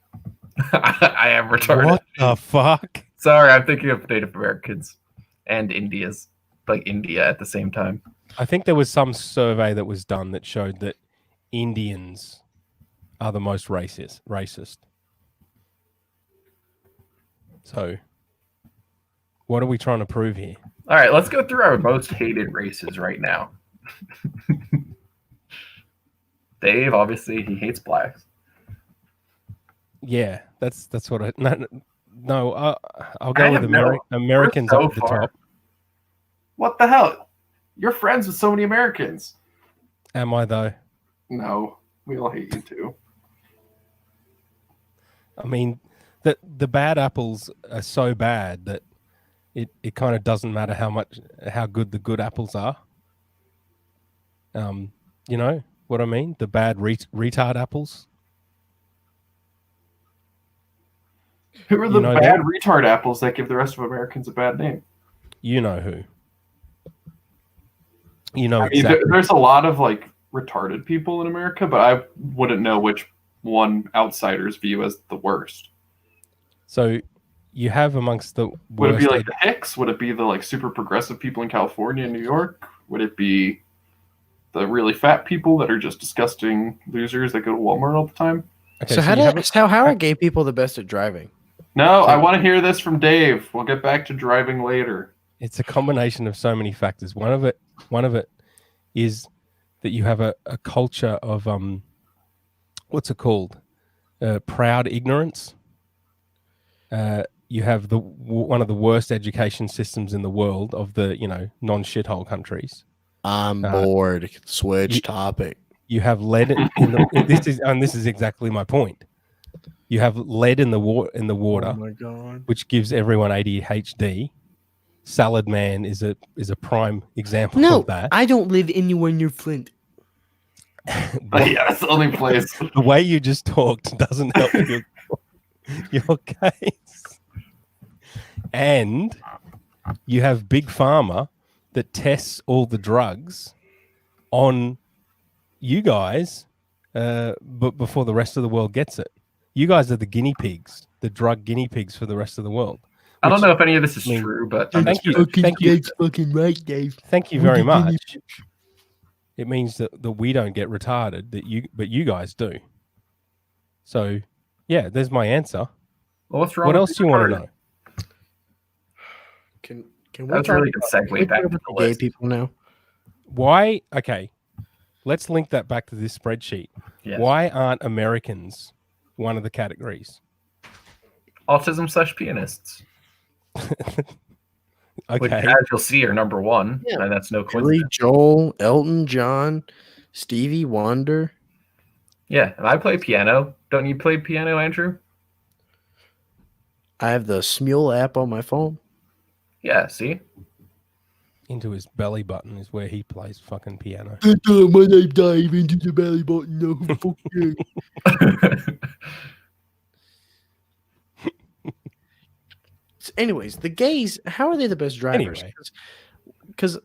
I am retarded. What the fuck? Sorry, I'm thinking of Native Americans and India's, like India at the same time. I think there was some survey that was done that showed that Indians are the most racist. So, what are we trying to prove here? All right, let's go through our most hated races right now. Dave, obviously, he hates blacks. Yeah, that's what I no. I'll go I with have no- Americans we're so up at the far. top. What the hell? You're friends with so many Americans. Am I though? No, we all hate you too. I mean, the bad apples are so bad that it kind of doesn't matter how good the good apples are. You know what I mean? The bad retard apples. Who are the You know bad retard apples that give the rest of Americans a bad name? You know who. You know I mean, exactly. there's a lot of like retarded people in America, but I wouldn't know which one outsiders view as the worst. So you have amongst the Would it be worst like the Hicks? Would it be the like super progressive people in California and New York? Would it be the really fat people that are just disgusting losers that go to Walmart all the time. Okay, So you haven't- how are gay people the best at driving? No, So- I want to hear this from Dave. We'll get back to driving later. it's a combination of so many factors. One of it is that you have a culture of what's it called? Proud ignorance. You have one of the worst education systems in the world of the non-shithole countries. I'm bored. Switch topic. You have lead in the this is exactly my point. You have lead in the water, Oh my god. which gives everyone ADHD. Salad Man is a prime example No, of that. I don't live anywhere near Flint. Yeah, that's the only place. The way you just talked doesn't help your case. And you have Big Pharma that tests all the drugs on you guys, but before the rest of the world gets it. You guys are the guinea pigs, the drug guinea pigs for the rest of the world. I don't know if any of this is I mean, true, but thank you. Fucking right, Dave. Thank you very much. It means that we don't get retarded, but you guys do. So, yeah, there's my answer. Well, what's wrong? What with else do you want to know? Can we That's a really good segue back to the gay list. people now? Why? Okay, let's link that back to this spreadsheet. Yes. Why aren't Americans one of the categories? Autism/pianists, which, Okay, as you'll see, are number one, Yeah. and that's no Billy coincidence. Joel, Elton John, Stevie Wonder. Yeah, and I play piano. Don't you play piano, Andrew? I have the Smule app on my phone. Yeah, see? into his belly button is where he plays fucking piano. My name dive into the belly button. No, fuck you. Anyways, the gays, how are they the best drivers? Anyway. Because are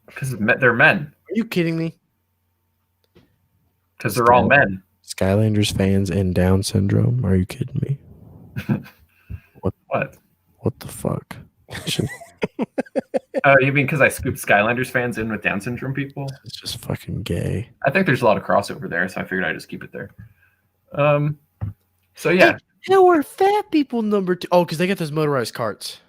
Because they're men. you kidding me? Because they're all men. Skylanders fans and Down syndrome. Are you kidding me? What? What the fuck? Oh, you mean because I scooped Skylanders fans in with Down syndrome people? It's just fucking gay. I think there's a lot of crossover there, so I figured I'd just keep it there. So yeah, How are fat people number two? Oh, because they got those motorized carts.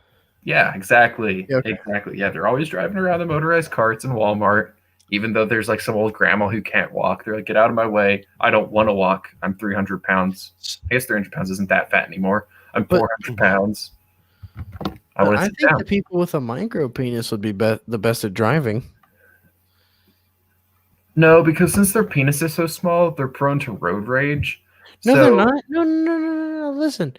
yeah, exactly, Yeah, okay. exactly. Yeah, they're always driving around the motorized carts in Walmart. Even though there's like some old grandma who can't walk, they're like, "Get out of my way! I don't want to walk. I'm 300 pounds. I guess 300 pounds isn't that fat anymore. I'm But- 400 pounds. I want to I sit think down." the people with a micro penis would be the best at driving. No, because since their penis is so small, they're prone to road rage. No, So- they're not. No. Listen,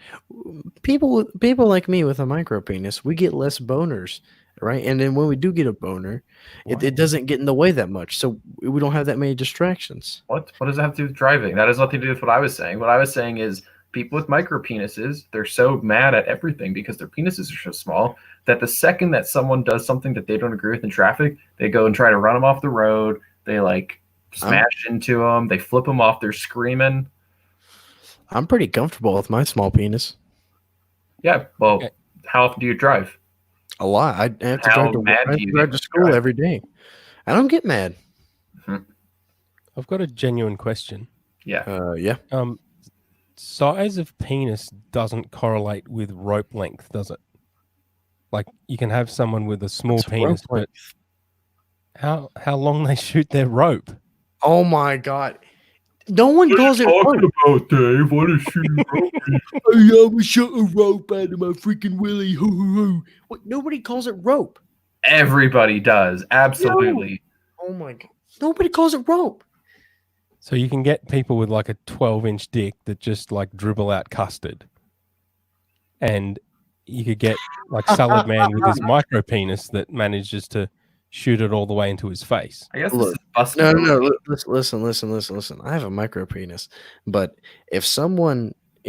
people like me with a micro penis, we get less boners, right? And then when we do get a boner, it doesn't get in the way that much, so we don't have that many distractions. What does that have to do with driving? That has nothing to do with what I was saying. What I was saying is people with micro penises, they're so mad at everything because their penises are so small that the second that someone does something that they don't agree with in traffic, they go and try to run them off the road. They like smash into them. They flip them off. They're screaming. I'm pretty comfortable with my small penis. Yeah. Well, Okay. how often do you drive? A lot. I have to How drive to, mad I have do to you drive get to school drive? every day. I don't get mad. I've got a genuine question. Yeah. Yeah. Size of penis doesn't correlate with rope length, does it? Like you can have someone with a small What's penis, rope but how long they shoot their rope? Oh my god. No one calls it rope. about, Dave? What is shooting rope? I always shot a rope out of my freaking willy. What? Nobody calls it rope. Everybody does. Absolutely. Oh my god. Nobody calls it rope. So you can get people with like a 12-inch dick that just like dribble out custard. And you could get like Salad Man with his micro penis that manages to shoot it all the way into his face. I guess Look, this is No, busted. listen. I have a micro penis, but if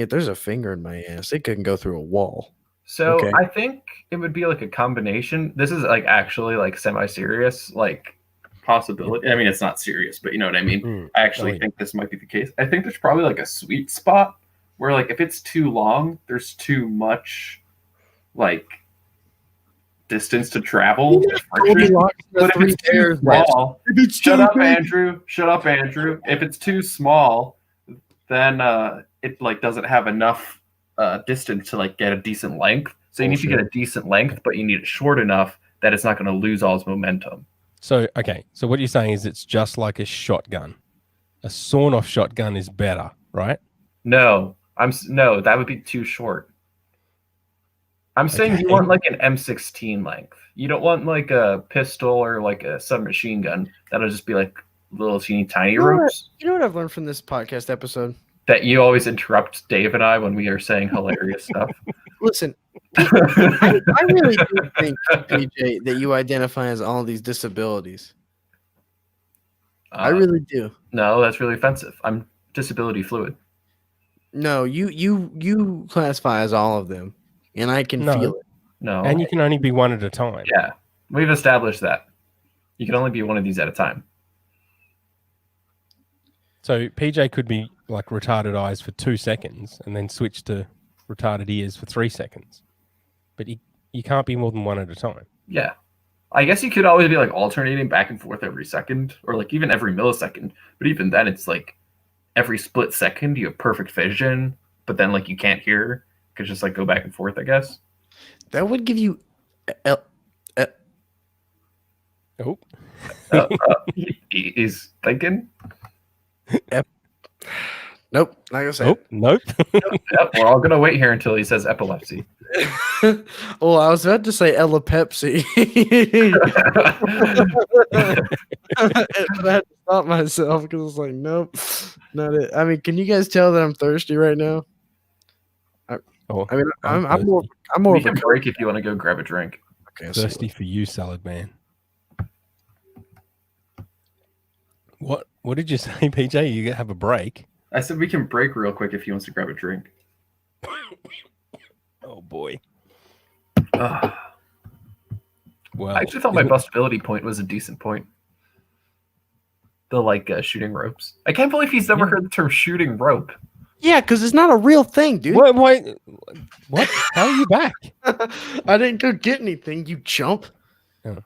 there's a finger in my ass, it can go through a wall. So Okay. I think it would be like a combination. This is like actually like semi-serious, like possibility. I mean, it's not serious, but you know what I mean. Mm. I actually Oh, yeah. think this might be the case. I think there's probably like a sweet spot where like if it's too long, there's too much like distance to travel. If Goldilocks and the but if Three it's too Bears, man. small, If it's shut too up, big- Andrew. Shut up, Andrew. If it's too small, then it like doesn't have enough distance to like get a decent length. So you need to get a decent length, but you need it short enough that it's not going to lose all its momentum. So okay, so what you're saying is it's just like a shotgun. A sawn-off shotgun is better, right? No, no, that would be too short. I'm saying you Okay. want like an M16 length. You don't want like a pistol or like a submachine gun. That'll just be like little teeny tiny You know what? ropes You know what I've learned from this podcast episode? that you always interrupt Dave and I when we are saying hilarious stuff. Listen, I really do think, PJ, that you identify as all these disabilities. I really do. No, that's really offensive. I'm disability fluid. No, you classify as all of them, and I can No. feel it. No. And you can only be one at a time. Yeah, we've established that. You can only be one of these at a time. So PJ could be like retarded eyes for 2 seconds and then switch to retarded ears for 3 seconds. But you can't be more than one at a time. Yeah. I guess you could always be like alternating back and forth every second or like even every millisecond. But even then, it's like every split second you have perfect vision, but then like you can't hear. You could just like go back and forth, I guess. That would give you. Oh, He's thinking. Nope, not gonna say. oh, nope. Yep, we're all gonna wait here until he says epilepsy. It. Oh, I was about to say Ella Pepsi, but I had to stop myself because I was like, nope, not it. I mean, can you guys tell that I'm thirsty right now? Oh, I mean, I'm more. thirsty. I'm more We of a can break if you want to go grab a drink. Okay, I'll see Thirsty for you, salad man. What did you say, PJ? You have a break? I said we can break real quick if he wants to grab a drink. Oh boy. Ugh. Well, I actually thought my bustability point was a decent point. The like shooting ropes. I can't believe he's never heard the term shooting rope. Yeah, because it's not a real thing, dude. What? How are you back? I didn't go get anything, you chump. Oh.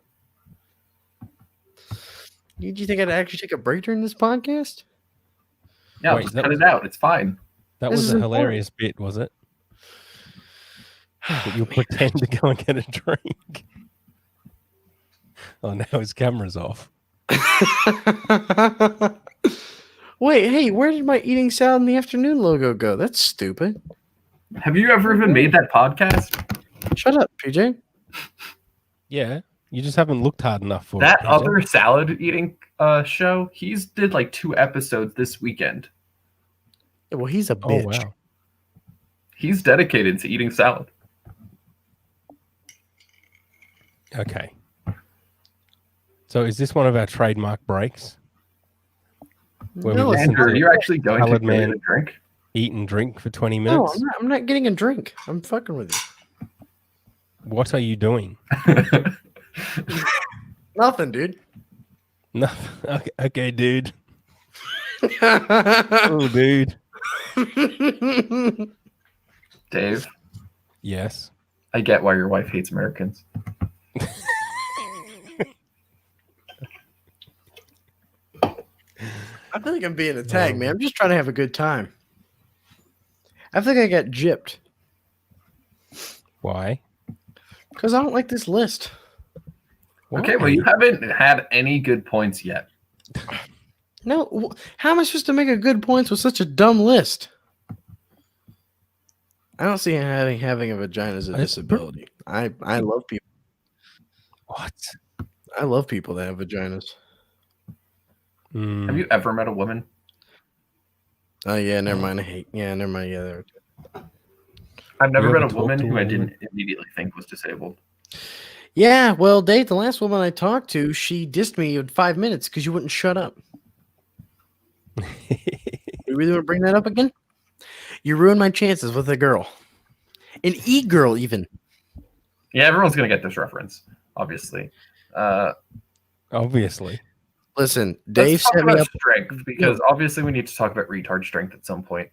Did you think I'd actually take a break during this podcast? Yeah, Wait, just that cut was- it out. It's fine. That This was is a important. hilarious bit, was it? That you'll pretend to go and get a drink. Oh, now his camera's off. Wait, hey, where did my eating salad in the afternoon logo go? That's stupid. Have you ever even made that podcast? Shut up, PJ. Yeah, you just haven't looked hard enough for That it. PJ. other salad eating show, he's did like 2 episodes this weekend. Yeah, well, he's a Oh bitch. wow. He's dedicated to eating salad. Okay. So is this one of our trademark breaks? When No, we it's listen Andrew, to are you actually going to Salad get Man. a drink? eat and drink for 20 no, minutes? I'm not getting a drink. I'm fucking with you. What are you doing? Nothing, dude. No. Okay, dude. Oh, dude. Dave, Yes. I get why your wife hates Americans. I feel like I'm being attacked, man. I'm just trying to have a good time. I think I got gypped Why? because I don't like this list. Okay, well, Why? you haven't had any good points yet. No, how am I supposed to make a good points with such a dumb list? I don't see having a vagina as a disability. I love people. What? I love people that have vaginas. Mm, Have you ever met a woman? Oh yeah, never mind. I hate. Yeah, never mind. Yeah, there. I've never You met ever a talked woman to who a I woman? didn't immediately think was disabled. Yeah, well, Dave, the last woman I talked to, she dissed me in 5 minutes because you wouldn't shut up. You really want to bring that up again? You ruined my chances with a girl, an e-girl even. Yeah, everyone's gonna get this reference, obviously. Obviously. Listen, Let's Dave talk set me about up. strength because obviously we need to talk about retard strength at some point.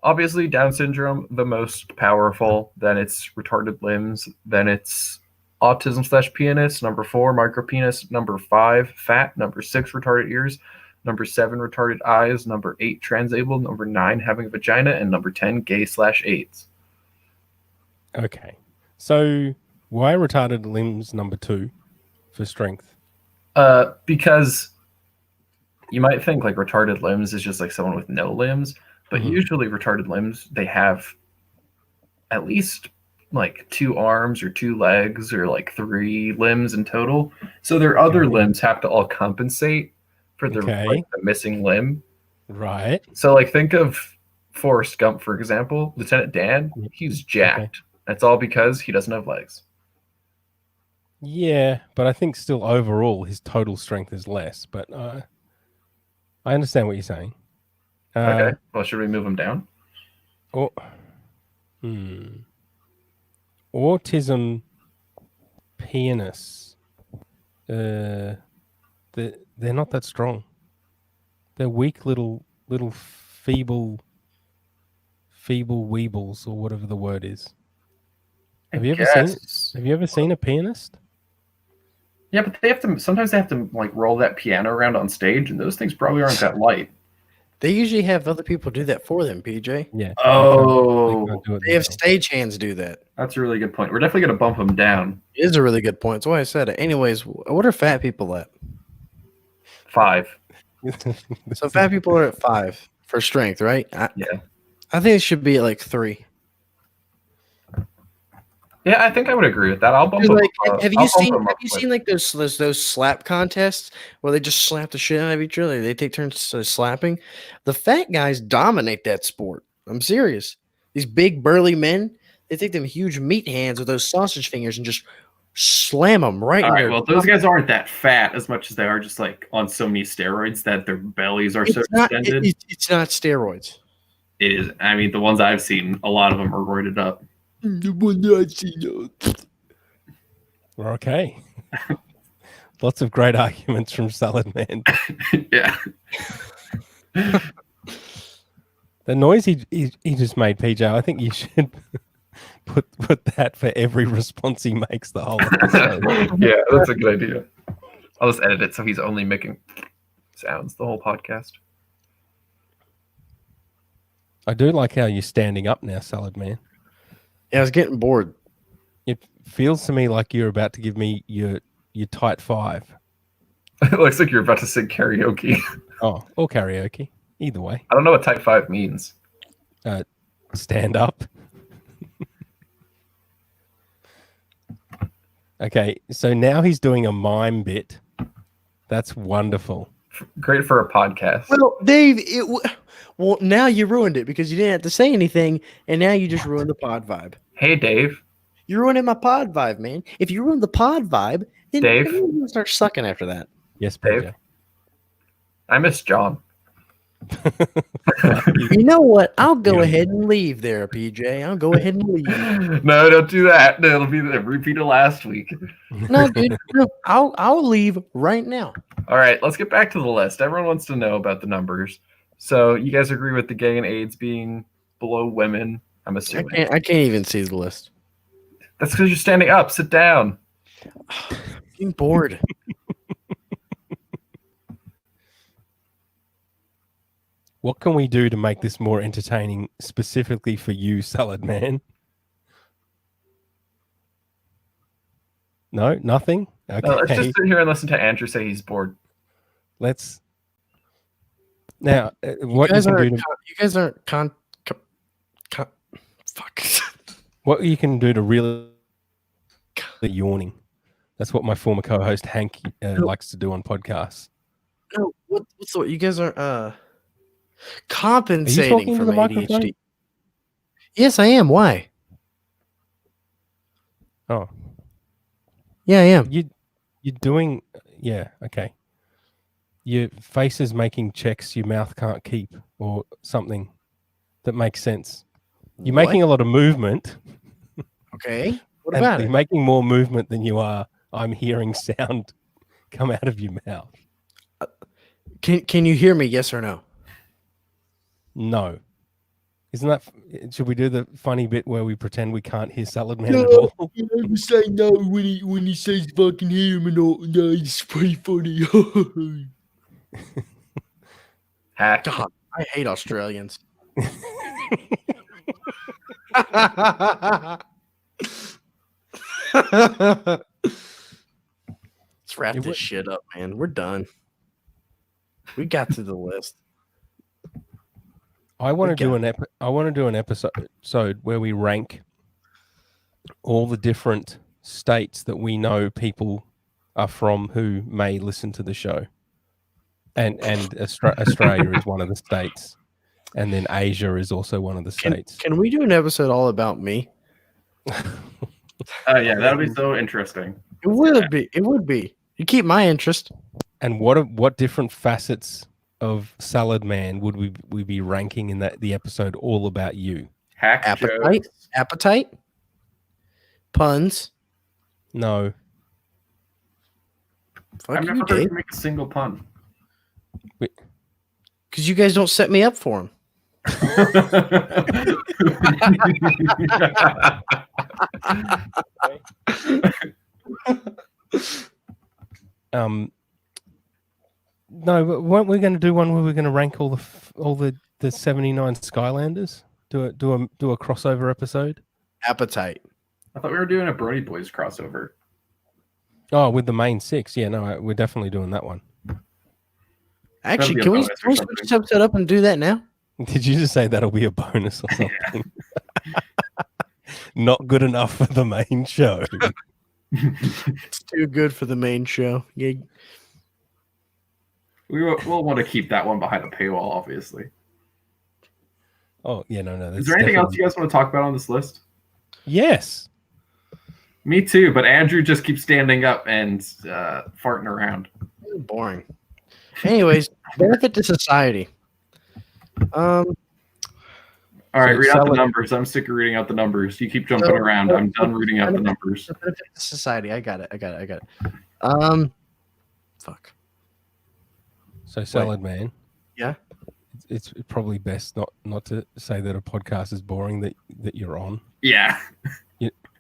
Obviously, Down syndrome, the most powerful. Then it's retarded limbs. Then it's autism/penis. Number 4, micropenis. Number 5, fat. Number 6, retarded ears. Number 7, retarded eyes. Number 8, transabled. Number 9, having a vagina. And number 10, gay/AIDS. Okay. So why retarded limbs number 2 for strength? Because you might think like retarded limbs is just like someone with no limbs, but Mhm. usually retarded limbs, they have at least like 2 arms or 2 legs or like 3 limbs in total. So their other Okay. limbs have to all compensate for the, Okay. like, the missing limb. Right. So like think of Forrest Gump, for example. Lieutenant Dan, Yeah. he's jacked. That's all because he doesn't have legs. Yeah, but I think still overall his total strength is less. But I understand what you're saying. Okay. Well, should we move him down? Or, autism penis. They're not that strong. They're weak little feeble weebles or whatever the word is. Have you ever seen it? Yes. Have you ever seen a pianist? Yeah, but they have to. Sometimes they have to like roll that piano around on stage, and those things probably aren't that light. They usually have other people do that for them, PJ. Yeah. Oh, they can't do it They have themselves. stagehands do that. that's a really good point. We're definitely gonna bump him down. It is a really good point. That's why I said it. Anyways, what are fat people at? 5. So fat people are at 5 for strength, right? Yeah. I think it should be at like 3. Yeah, I think I would agree with that. I'll bump Because, him. like, have I'll you bump seen him up like those slap contests where they just slap the shit out of each other? They take turns slapping. The fat guys dominate that sport. I'm serious. These big burly men, they take them huge meat hands with those sausage fingers and just slam them right. All in right. their Well, those guys aren't that fat as much as they are just like on so many steroids that their bellies are so It's not, distended. it's not steroids. It is. I mean, the ones I've seen, a lot of them are roided up. The one that I've seen. We're okay. Lots of great arguments from Salad Man. Yeah. The noise he just made, PJ. I think you should put that for every response he makes the whole episode. Yeah, that's a good idea. I'll just edit it so he's only making sounds the whole podcast. I do like how you're standing up now, Salad Man. Yeah, I was getting bored. It feels to me like you're about to give me your tight 5. It looks like you're about to sing karaoke. Oh, or karaoke. Either way. I don't know what type 5 means. Stand up. Okay, so now he's doing a mime bit. That's wonderful. Great for a podcast. Well, Dave, well, now you ruined it because you didn't have to say anything, and now you just ruined the pod vibe. Hey, Dave. You're ruining my pod vibe, man. If you ruin the pod vibe, then Dave? everyone's gonna start sucking after that. Yes, Dave? PJ. I miss John. You know what? I'll go Yeah. ahead and leave there, PJ. I'll go ahead and leave. No, don't do that. No, it'll be the repeat of last week. No, dude, no, I'll leave right now. All right, let's get back to the list. Everyone wants to know about the numbers. So you guys agree with the gay and AIDS being below women? I'm assuming. I can't even see the list. That's because you're standing up. Sit down. I'm bored. What can we do to make this more entertaining specifically for you, Salad Man? No, nothing? Okay. No, let's just sit here and listen to Andrew say he's bored. Let's now what you you guys can do aren't. to You guys aren't fuck. what you can do to really the yawning. That's what my former co-host Hank likes to do on podcasts. No, what's the you guys aren't compensating talking to from the ADHD. microphone? Yes, I am. Why? Oh, Yeah, I am. you're doing yeah, okay. Your face is making checks your mouth can't keep or something that makes sense. You're What? making a lot of movement. Okay. What And about you're it? making more movement than you are. I'm hearing sound come out of your mouth. Can you hear me? Yes or no? No. Isn't that? Should we do the funny bit where we pretend we can't hear Salad Man at all? I'm saying no when he says fucking him and all. No, it's pretty funny. Hack. God, I hate Australians. Let's wrap this shit up, man. We're done. We got to the list. I want to do an episode where we rank all the different states that we know people are from who may listen to the show, and Australia is one of the states, and then Asia is also one of the states. Can we do an episode all about me? Yeah, that would be so interesting. It would be. It would be. You keep my interest. And what different facets of Salad Man would we be ranking in the episode all about you? Hack Appetite, jokes. appetite, puns. No, Fuck I've you, never heard Dave. you make a single pun. Because you guys don't set me up for them. No, but weren't we going to do one where we're going to rank all the 79 Skylanders? Do a crossover episode? Appetite. I thought we were doing a Brody Boys crossover. Oh, with the main six. Yeah, no, we're definitely doing that one. Actually, be a can we bonus or switch something. this episode up and do that now? Did you just say that'll be a bonus or something? Not good enough for the main show. It's too good for the main show. Yeah. We'll want to keep that one behind a paywall, obviously. Oh, yeah, no. Is there anything else you guys want to talk about on this list? Yes. Me too, but Andrew just keeps standing up and farting around. Boring. Anyways, benefit to society. All right, So read out the Salad- numbers. I'm sick of reading out the numbers. You keep jumping So- around. I'm done reading out the numbers. Benefit to society. I got it. Fuck. So, Salad Man. Yeah? It's probably best not to say that a podcast is boring that you're on. Yeah,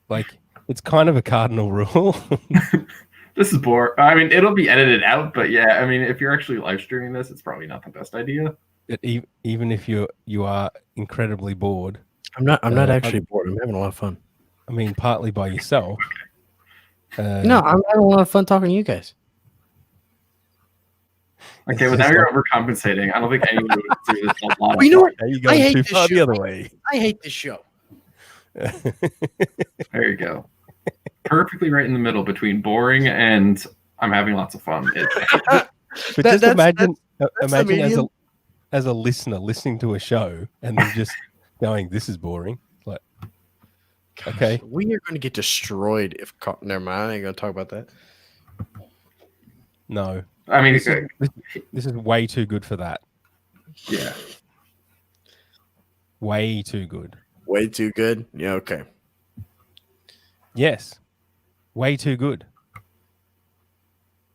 Like, it's kind of a cardinal rule. this is boring. I mean, it'll be edited out, but yeah, I mean, if you're actually live streaming this, it's probably not the best idea. That even if you are incredibly bored, I'm not actually bored. I'm having a lot of fun. I mean, partly by yourself. No, I'm having a lot of fun talking to you guys. Okay, well, now you're overcompensating. I don't think anyone would consider this a lot of You know what? Are you I going hate too this far the show. other way? I hate this show. There you go. Perfectly right in the middle between boring and I'm having lots of fun. But That- just that's- imagine the imagine medium. as a listener listening to a show and then just going, "This is boring." Like, okay, We are going to get destroyed if. Never mind. I ain't going to talk about that. no, I mean, this is way too good for that. yeah. Way too good. Way too good. Yeah. Okay. Yes, way too good.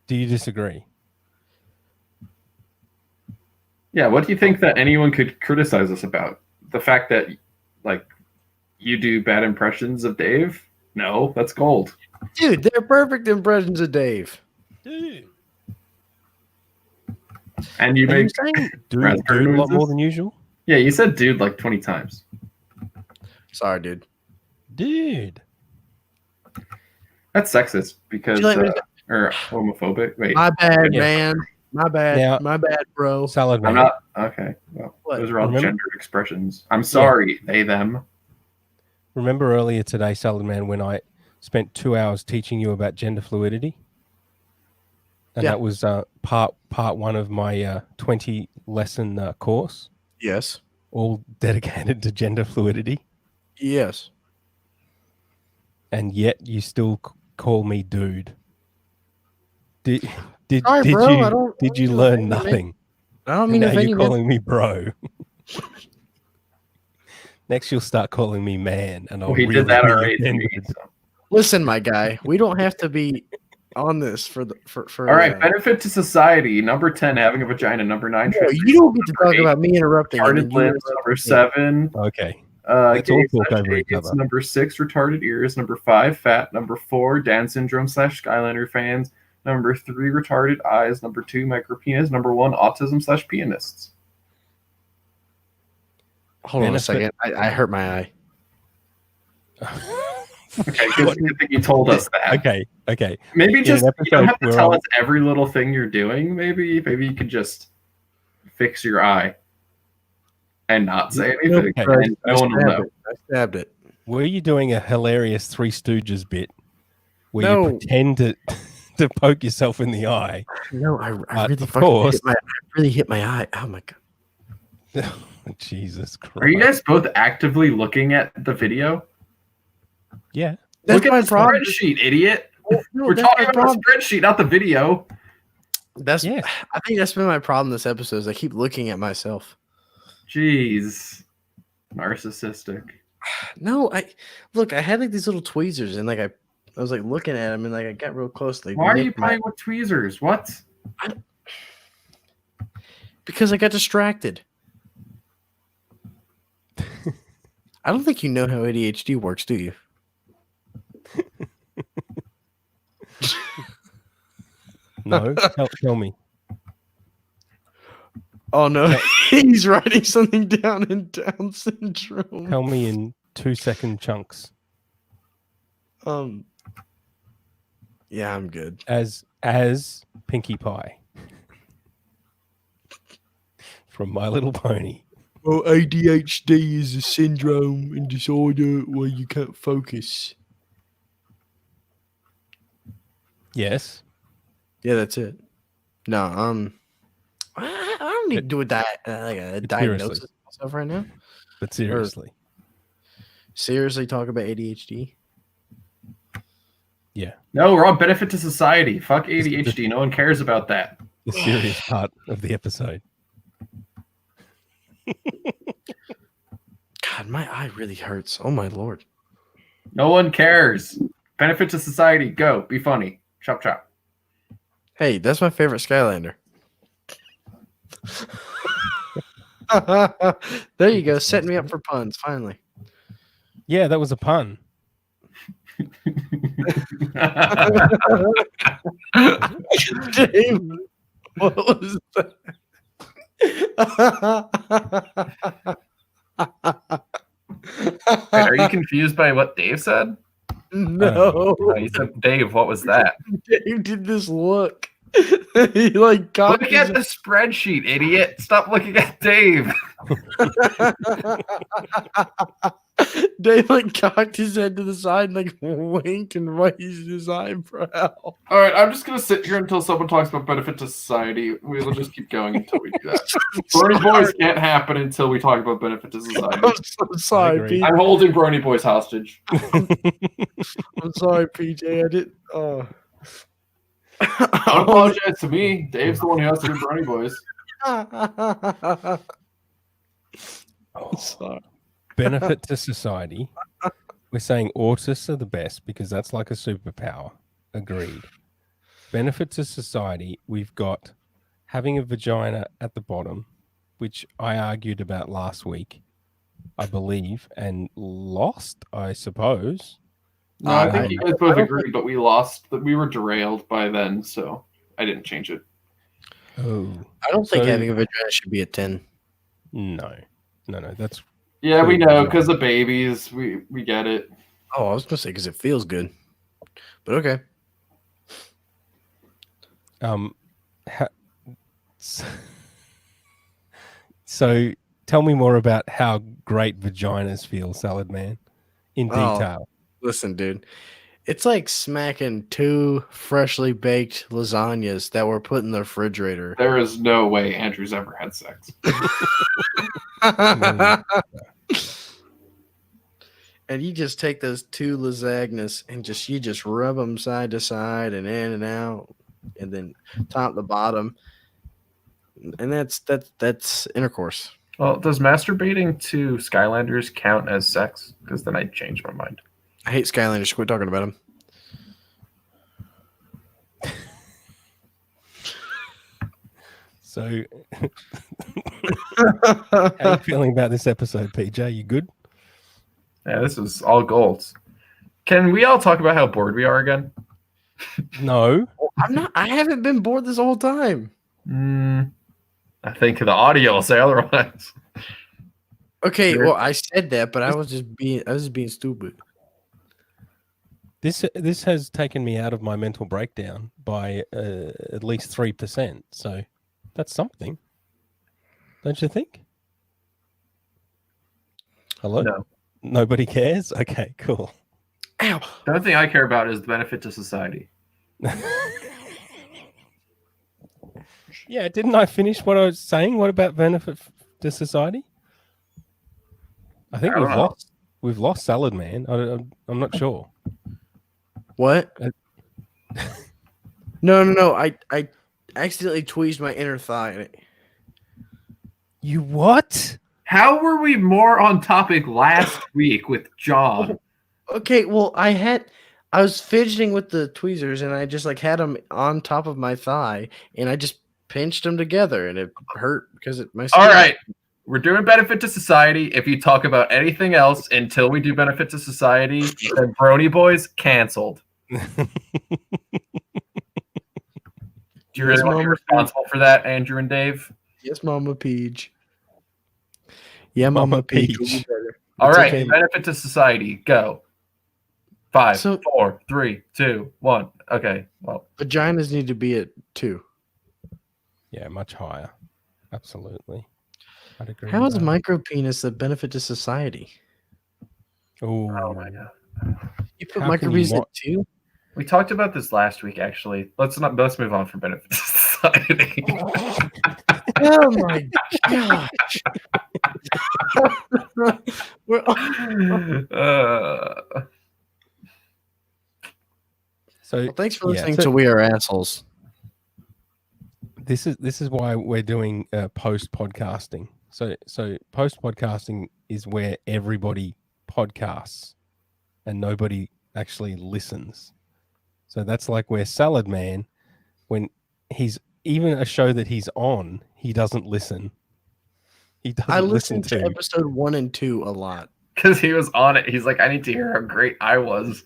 Do you disagree? Yeah, what do you think that anyone could criticize us about? The fact that, like, you do bad impressions of Dave? No, that's gold. Dude, they're perfect impressions of Dave. Dude, And you are you make, saying raspberry dude a lot noises? more than usual? yeah, you said dude like 20 times. Sorry, dude. Dude, That's sexist because, Would you like me or homophobic. Wait, My bad, Yeah. man. My bad. Now- My bad, bro. Salad I'm Man. not, okay. Well, What? those are all Remember- gendered expressions. I'm sorry, they, them. Remember earlier today, Salad Man, when I spent 2 hours teaching you about gender fluidity? And Yeah. that was part one of my 20 lesson course, Yes. all dedicated to gender fluidity. Yes. And yet you still call me dude. Did Sorry, did bro, I you don't did mean you to learn offend you, man. nothing? I don't And mean to now offend you're you, man. calling me bro. Next you'll start calling me man, and I'll Well, he really did that be already to me. offended. So. Listen, my guy, we don't have to be on this for All right, benefit to society. Number 10, having a vagina. Number 9, No, you don't get to talk eight, about me interrupting. and retarded then you lips. Number 7, Okay. Let's all gay talk slash over each AIDS. other. Number 6, retarded ears. Number 5, fat. Number 4, Down syndrome / Skylander fans. Number 3, retarded eyes. Number 2, micropenis. Number 1, autism / pianists. Hold on a Benefit- second. I hurt my eye. Okay, good thing you told us that. Okay. Maybe In just an you don't have episode to where tell I'm- us every little thing you're doing. Maybe you could just fix your eye and not say anything. Okay. And no one will know. I stabbed it. Were you doing a hilarious Three Stooges bit where No. you pretend to to poke yourself in the eye? No, I really of fucking course. hit my eye. Oh my god. Jesus Christ. Are you guys both actively looking at the video? Yeah. That's Look my at the problem. spreadsheet, idiot. No, We're that's talking my about problem. the spreadsheet, not the video. That's Yes. I think that's been my problem this episode. Is I keep looking at myself. Jeez. Narcissistic. No, I had like these little tweezers and like I was like looking at them and like I got real close. Like, Why are you nicked my- playing with tweezers? What? Because I got distracted. I don't think you know how ADHD works, do you? No. Tell me. Oh no, he's writing something down in Down syndrome. Tell me in 2-second chunks. Yeah, I'm good. As Pinkie Pie from My Little Pony. Well, ADHD is a syndrome and disorder where you can't focus. Yes. Yeah, that's it. No, I don't need to do a diagnosis of myself right now. But seriously. Seriously, talk about ADHD. Yeah. No, we're on benefit to society. Fuck ADHD. No one cares about that. The serious part of the episode. God, my eye really hurts. Oh my lord. No one cares. Benefit to society. Go. Be funny. Chop chop. Hey, that's my favorite Skylander. There you go, setting me up for puns. Finally. Yeah, that was a pun. Dave, what was that? Wait, are you confused by what Dave said? No, He said, Dave, what was that? Dave did this look. He like cocked Look at his- the spreadsheet, idiot. Stop looking at Dave. Dave like cocked his head to the side and like winked and raised his eyebrow. All right, I'm just going to sit here until someone talks about benefit to society. We'll just keep going until we do that. Brony Boys can't happen until we talk about benefit to society. I'm so sorry, agree. Pete. I'm holding Brony Boys hostage. I'm sorry, PJ. I did. Don't apologize to me. Dave's the one who has to do Brony Boys. Sorry. Benefit to society. We're saying autists are the best because that's like a superpower. Agreed. Benefit to society. We've got having a vagina at the bottom, which I argued about last week, I believe, and lost, I suppose. No, I think you guys both agreed, but we lost. We were derailed by then, so I didn't change it. Oh, I don't think So- having a vagina should be a 10. no. That's Yeah, we know because of babies. We get it. Oh, I was gonna say because it feels good, but okay. So tell me more about how great vaginas feel, Salad Man, in Oh. detail. Listen, dude, it's like smacking 2 freshly baked lasagnas that were put in the refrigerator. There is no way Andrew's ever had sex. And you just take those 2 lasagnas and you just rub them side to side and in and out, and then top to bottom, and that's intercourse. Well, does masturbating to Skylanders count as sex? Because then I'd change my mind. I hate Skylanders. Quit talking about them. So, how are you feeling about this episode, PJ? You good? Yeah, this is all golds. Can we all talk about how bored we are again? No. I'm not. I haven't been bored this whole time. I think the audio will say otherwise. Okay, Sure. well, I said that, but I was just being stupid. This has taken me out of my mental breakdown by at least 3%. So that's something, don't you think? Hello? No. Nobody cares? Okay, cool. Ow! The only thing I care about is the benefit to society. Yeah, didn't I finish what I was saying? What about benefit to society? I think I don't know. we've lost Salad Man. I'm not sure. What? Uh, No. I accidentally tweezed my inner thigh. You what? How were we more on topic last week with John? Okay, well, I was fidgeting with the tweezers, and I just like had them on top of my thigh, and I just pinched them together, and it hurt because my skin. All right. We're doing benefit to society. If you talk about anything else until we do benefit to society, then Brony Boys canceled. Do you really Yes, want to be Mama. responsible for that, Andrew and Dave? Yes, Mama Peach. Yeah, Mama Mama Peach. will be Peach. better. All It's right. okay. Benefit to society. Go. 5, So- 4, 3, 2, 1. Okay. Well, Vaginas need to be at 2. Yeah, much higher. Absolutely. I'd agree. How with is that. micro penis a benefit to society? oh Oh, my God. You put How micro can you penis at 2? We talked about this last week, actually. Let's move on from benefit to society. Oh my gosh. We're so Well, thanks for yeah, listening so to We Are Assholes. this is why we're doing post podcasting. So post podcasting is where everybody podcasts and nobody actually listens. So that's like where Salad Man, when he's even a show that he's on, he doesn't listen. He doesn't I listen listened to episode 1 and 2 a lot. Because he was on it. He's like, I need to hear how great I was.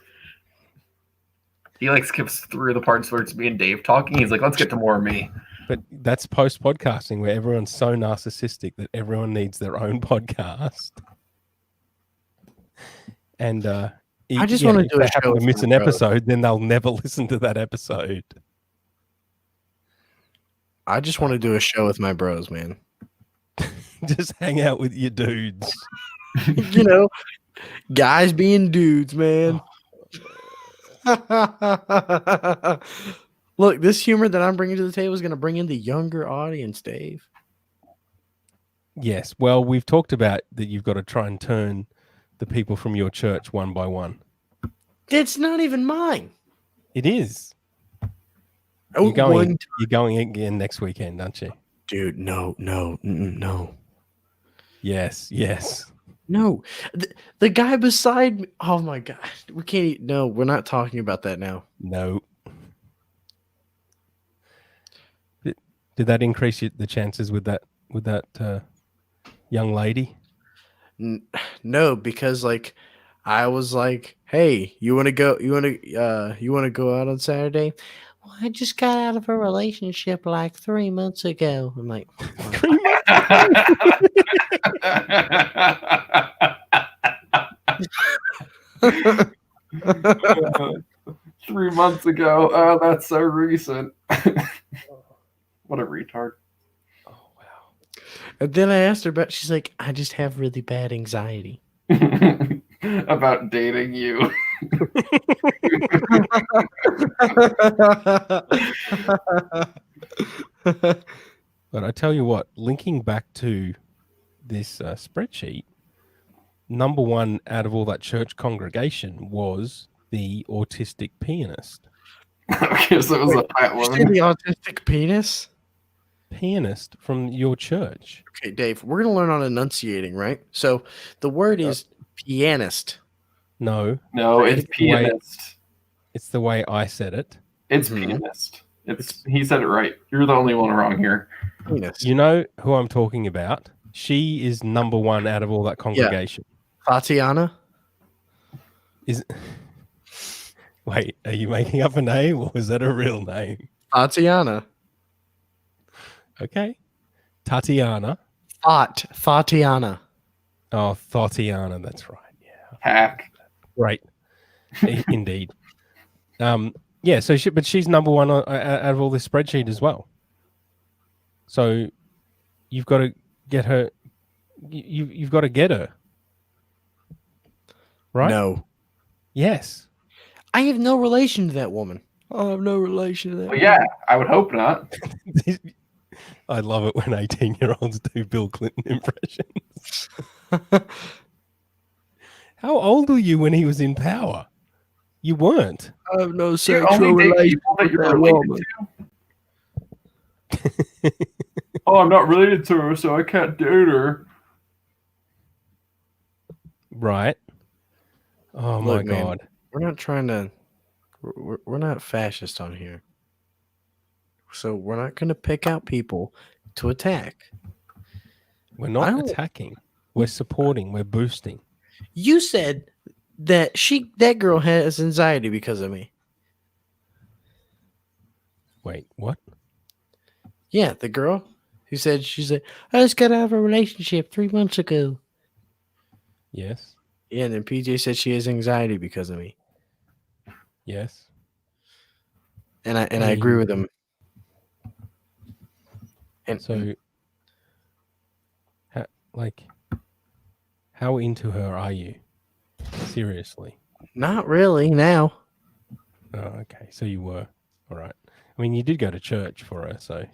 He like skips through the parts where it's me and Dave talking. He's like, let's get to more of me. But that's post podcasting where everyone's so narcissistic that everyone needs their own podcast. And I just wanna do a if they happen show to with miss my an bros. episode, then they'll never listen to that episode. I just want to do a show with my bros, man. Just hang out with your dudes. You know, guys being dudes, man. Look, this humor that I'm bringing to the table is going to bring in the younger audience, Dave. Yes. Well, we've talked about that you've got to try and turn the people from your church one by one. It's not even mine. It is. Oh, You're going again next weekend, aren't you? dude, no. Yes. No, the guy beside me. Oh my god, we can't. No, we're not talking about that now. No. Did that increase the chances with that young lady? No, because like I was like, "Hey, you want to go? You want to go out on Saturday?" Well, I just got out of a relationship like 3 months ago. I'm like, 3 months. 3 months ago. Oh, that's so recent. What a retard. Oh wow. and then I asked her about. She's like, "I just have really bad anxiety." About dating you. But I tell you what, linking back to this spreadsheet, number one out of all that church congregation was the autistic pianist. Okay, so it was a fat Did you see woman. the autistic penis? Pianist from your church. Okay, Dave, we're gonna learn on enunciating, right? So the word is pianist. No, No, it's Wait. pianist. it's the way I said it. It's Mhm. pianist. He said it right. You're the only one wrong here. Penis. You know who I'm talking about? She is number one out of all that congregation. Tatiana. Is Wait, are you making up a name or is that a real name? Tatiana. Okay. Tatiana. Tatiana. Oh, Tatiana, that's right. Yeah. Hack. Right. Indeed. Yeah, so she's number one out of all this spreadsheet as well. So you've got to get her. You've got to get her. Right? No. Yes. I have no relation to that woman. I have no relation to that. Well, yeah, I would hope not. I love it when 18-year-olds do Bill Clinton impressions. How old were you when he was in power? You weren't. I have no You sexual only date relation people that with you're that related woman. to. Oh, I'm not related to her, so I can't date her. Right. Oh Look, my man, God. We're not trying to. We're not fascist on here. So we're not going to pick out people to attack. We're I not don't- attacking. We're supporting. We're boosting. You said that that girl has anxiety because of me. Wait, what? Yeah, the girl who said she's like, I just got out of a relationship 3 months ago. Yes. Yeah, and then PJ said she has anxiety because of me, Yes. and I agree with him. And So, how into her are you? Seriously. not really now. Oh, okay. So you were. All right. I mean, you did go to church for her, so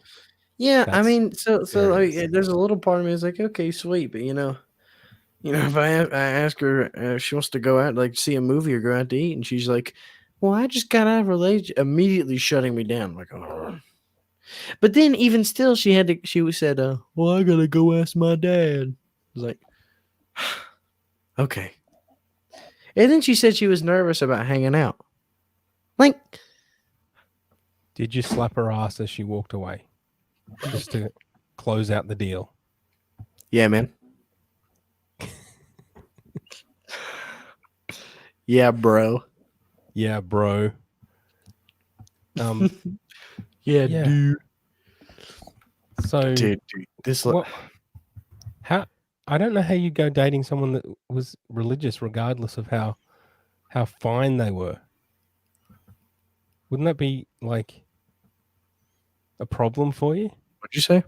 Yeah, I That's mean, so very like, there's a little part of me is like, okay, sweet, but if I ask her if she wants to go out, like see a movie or go out to eat, and she's like, "Well, I just got out of a relationship," immediately shutting me down. I'm like, oh. But then even still, she said, "Well, I gotta go ask my dad." I was like, okay. And then she said she was nervous about hanging out. Like, did you slap her ass as she walked away? Just to close out the deal. yeah, man. Yeah, bro. Yeah, bro. Yeah, Yeah. dude. So Dude, this what, I don't know how you go dating someone that was religious regardless of how fine they were. Wouldn't that be like a problem for you? What'd you say?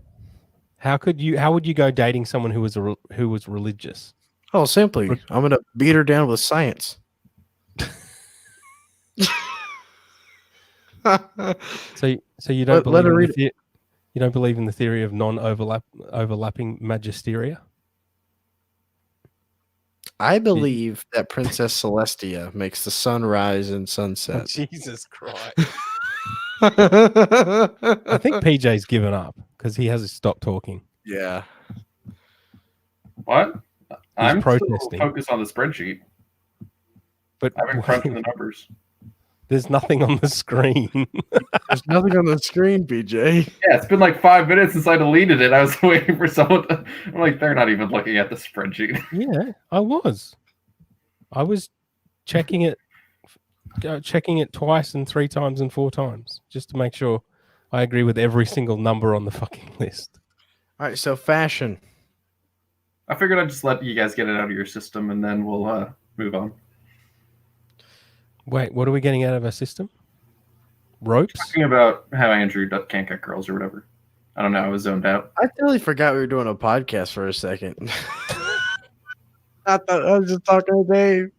How would you go dating someone who was religious? Oh, simply, I'm gonna beat her down with science. So you don't Let her believe read you don't believe in the theory of overlapping magisteria? I believe that Princess Celestia makes the sun rise and sunset. Jesus Christ. I think PJ's given up because he hasn't stopped talking. Yeah. What? I'm still protesting. focused on the spreadsheet. But I've been crunching the numbers. there's nothing on the screen. There's nothing on the screen, BJ. Yeah, it's been like 5 minutes since I deleted it. I was waiting for someone to... I'm like, they're not even looking at the spreadsheet. Yeah, I was checking it twice and 3 times and 4 times just to make sure I agree with every single number on the fucking list. All right, so fashion. I figured I'd just let you guys get it out of your system and then we'll move on. Wait, what are we getting out of our system? Ropes? Talking about how Andrew can't get girls or whatever. I don't know. I was zoned out. I totally forgot we were doing a podcast for a second. I thought I was just talking to Dave.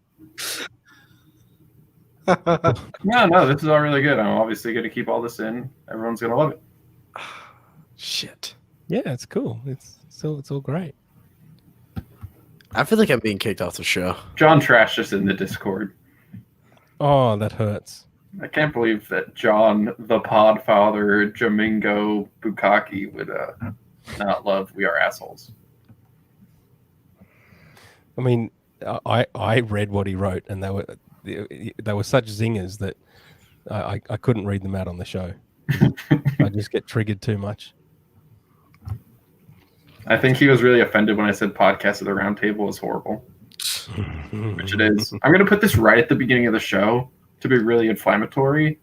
No, this is all really good. I'm obviously going to keep all this in. Everyone's going to love it. Shit. Yeah, it's cool. It's all great. I feel like I'm being kicked off the show. John trashed us in the Discord. Oh, that hurts. I can't believe that John, the Podfather, Jamingo Bukaki would not love We Are Assholes. I mean, I read what he wrote, and they were such zingers that I couldn't read them out on the show. I just get triggered too much. I think he was really offended when I said podcast at the round table is horrible, which it is. I'm going to put this right at the beginning of the show to be really inflammatory.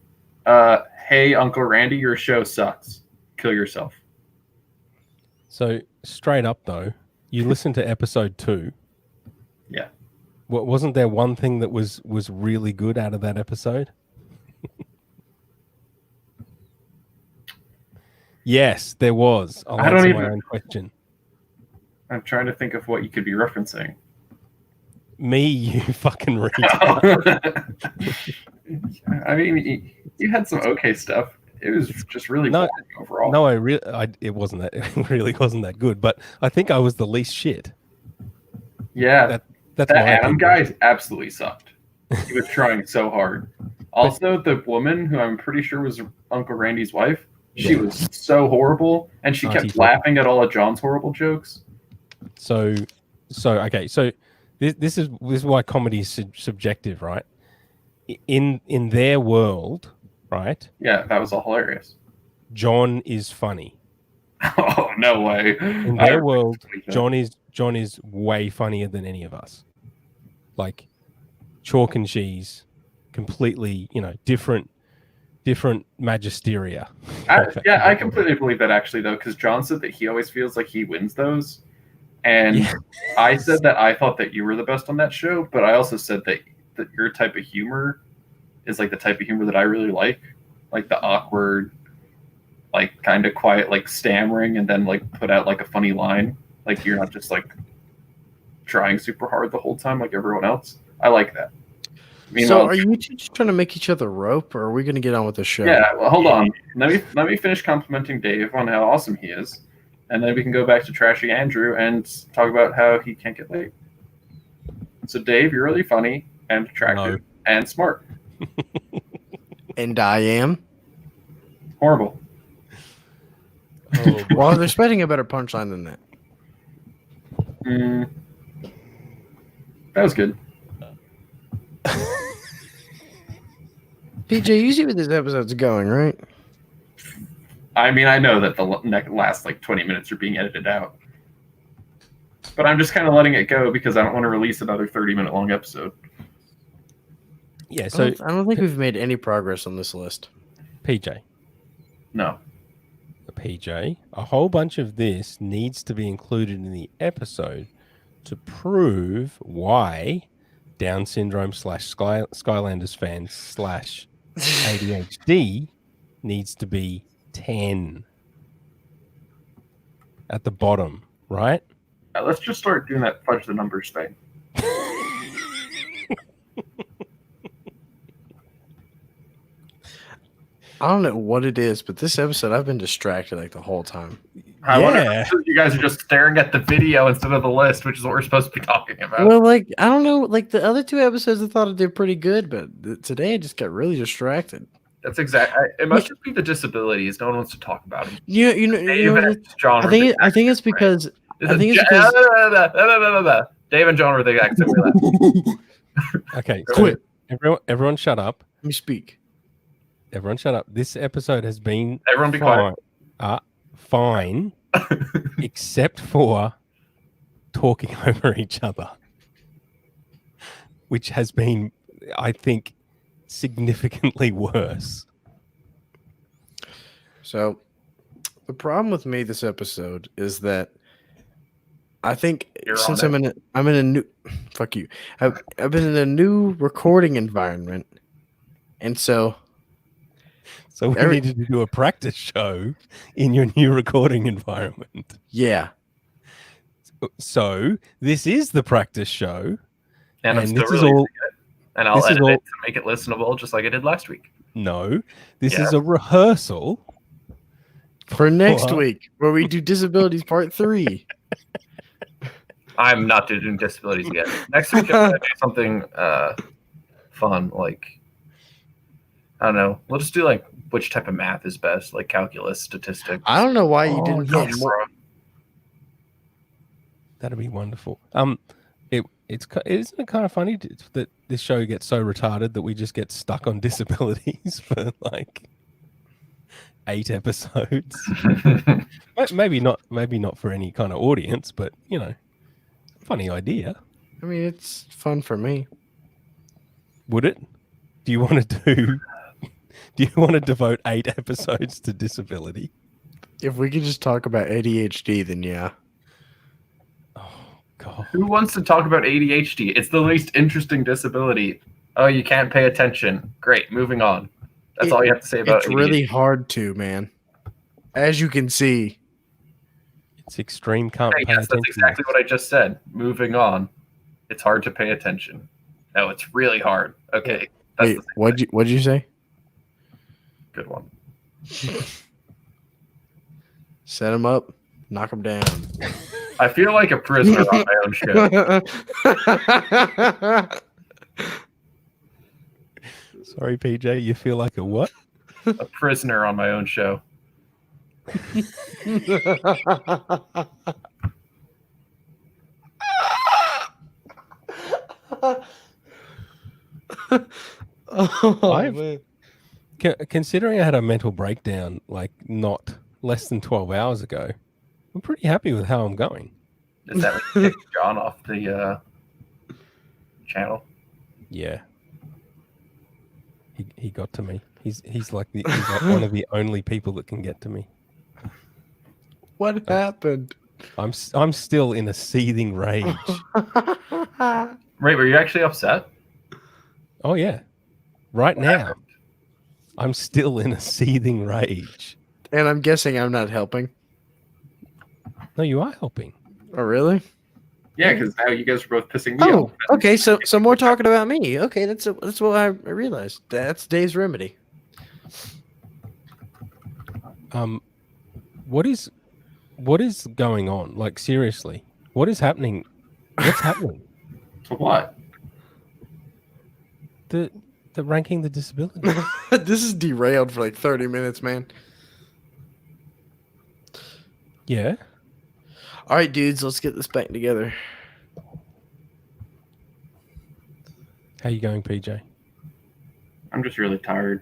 Hey, Uncle Randy, your show sucks. Kill yourself. So straight up though, you listened to episode 2. Yeah. Wasn't there one thing that was really good out of that episode? Yes, there was. I'll I don't answer even- my own question. I'm trying to think of what you could be referencing. Me, you fucking read. I mean, you had some okay stuff. It was just really No, boring overall. No, it wasn't that. It really wasn't that good. But I think I was the least shit. Yeah, That's that my Adam opinion. guy absolutely sucked. He was trying so hard. Also, the woman who I'm pretty sure was Uncle Randy's wife, she Yeah. was so horrible, and she Auntie kept Phil. laughing at all of John's horrible jokes. So okay. So this is why comedy is subjective, right? In their world, right? Yeah, that was all hilarious. John is funny. Oh, no way. In I their world, believe that. John is way funnier than any of us. Like chalk and cheese, completely, different magisteria. I completely believe that actually, though, because John said that he always feels like he wins those. And Yeah. I said that I thought that you were the best on that show, but I also said that your type of humor is like the type of humor that I really like the awkward, like kind of quiet, like stammering, and then like put out like a funny line. Like you're not just like trying super hard the whole time like everyone else. I like that. So Meanwhile, are you two just trying to make each other rope, or are we going to get on with the show? yeah, well, hold on. Let me finish complimenting Dave on how awesome he is, and then we can go back to Trashy Andrew and talk about how he can't get laid. So, Dave, you're really funny and attractive and smart. And I am. Horrible. Oh, Well, they're expecting a better punchline than that. That was good. PJ, you see where this episode's going, right? I mean, I know that the last like 20 minutes are being edited out, but I'm just kind of letting it go because I don't want to release another 30-minute long episode. yeah. I So don't think we've made any progress on this list. PJ, No. a whole bunch of this needs to be included in the episode to prove why Down syndrome / Skylanders fans / ADHD needs to be 10 at the bottom, right? Let's just start doing that fudge the numbers thing. I don't know what it is, but this episode I've been distracted like the whole time. I wonder Yeah. if you guys are just staring at the video instead of the list, which is what we're supposed to be talking about. Well, like I don't know, like the other two episodes I thought I did pretty good, but today I just got really distracted. That's exactly. It must just be the disabilities. No one wants to talk about them. You know, Dave what and it- John. I think it's because I think it's Dave and John were the exact same way last. Okay, so Quit. everyone shut up. Let me speak. Everyone shut up. This episode has been Everyone be quiet. fine, except for talking over each other, which has been, I think, significantly worse. So the problem with me this episode is that I think You're since on I'm in a new fuck you. I've been in a new recording environment. And so So we Every- needed to do a practice show in your new recording environment. yeah. So this is the practice show. And I'm And still this is releasing all- it. And I'll this is edit all- it to make it listenable, just like I did last week. No, this Yeah. is a rehearsal. For next What? week, where we do disabilities part 3. I'm not doing disabilities again. Next week, I'm gonna do something fun, like I don't know. We'll just do like which type of math is best, like calculus, statistics. I don't know why you Oh, didn't put yes. more. That'd be wonderful. Isn't it kind of funny that this show gets so retarded that we just get stuck on disabilities for like 8 episodes. Maybe not for any kind of audience, but funny idea. I mean, it's fun for me. Would it? Do you want to do? Do you want to devote 8 episodes to disability? If we could just talk about ADHD, then yeah. Oh God! Who wants to talk about ADHD? It's the least interesting disability. Oh, you can't pay attention. Great, moving on. That's all you have to say about It's ADHD. really hard to, man. As you can see. It's extreme. Can't pay Yes, attention. that's exactly what I just said. Moving on. It's hard to pay attention. No, it's really hard. Okay. That's Wait, what'd you say? good one. Set him up, knock him down. I feel like a prisoner on my own show. Sorry, PJ. You feel like a what? A prisoner on my own show. Oh, man. Considering I had a mental breakdown like not less than 12 hours ago, I'm pretty happy with how I'm going. Is that when you kicked John off the channel? Yeah. He got to me. He's like one of the only people that can get to me. What happened? I'm still in a seething rage. Wait, were you actually upset? Oh yeah. Right What now, happened? I'm still in a seething rage. And I'm guessing I'm not helping. No, you are helping. Oh, really? Yeah, because now you guys are both pissing me Oh, off. okay. So more talking about me. Okay, that's what I realized. That's Dave's remedy. What is going on? Like seriously, what is happening? What's happening? To what? The ranking the disability. This is derailed for like 30 minutes, man. Yeah. All right, dudes, let's get this back together. How you going, PJ? I'm just really tired.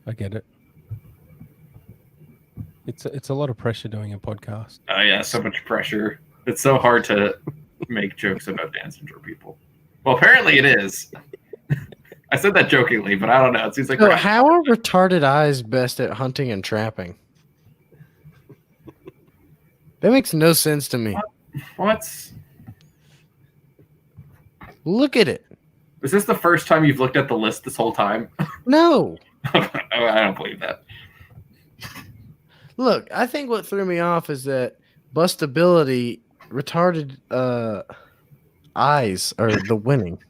I get it. It's a lot of pressure doing a podcast. Oh yeah, so much pressure. It's so hard to make jokes about Down syndrome people. Well, apparently it is. I said that jokingly, but I don't know. It seems like So how are retarded eyes best at hunting and trapping? That makes no sense to me. What? Look at it. Is this the first time you've looked at the list this whole time? No. I don't believe that. Look, I think what threw me off is that bustability, retarded eyes are the winning.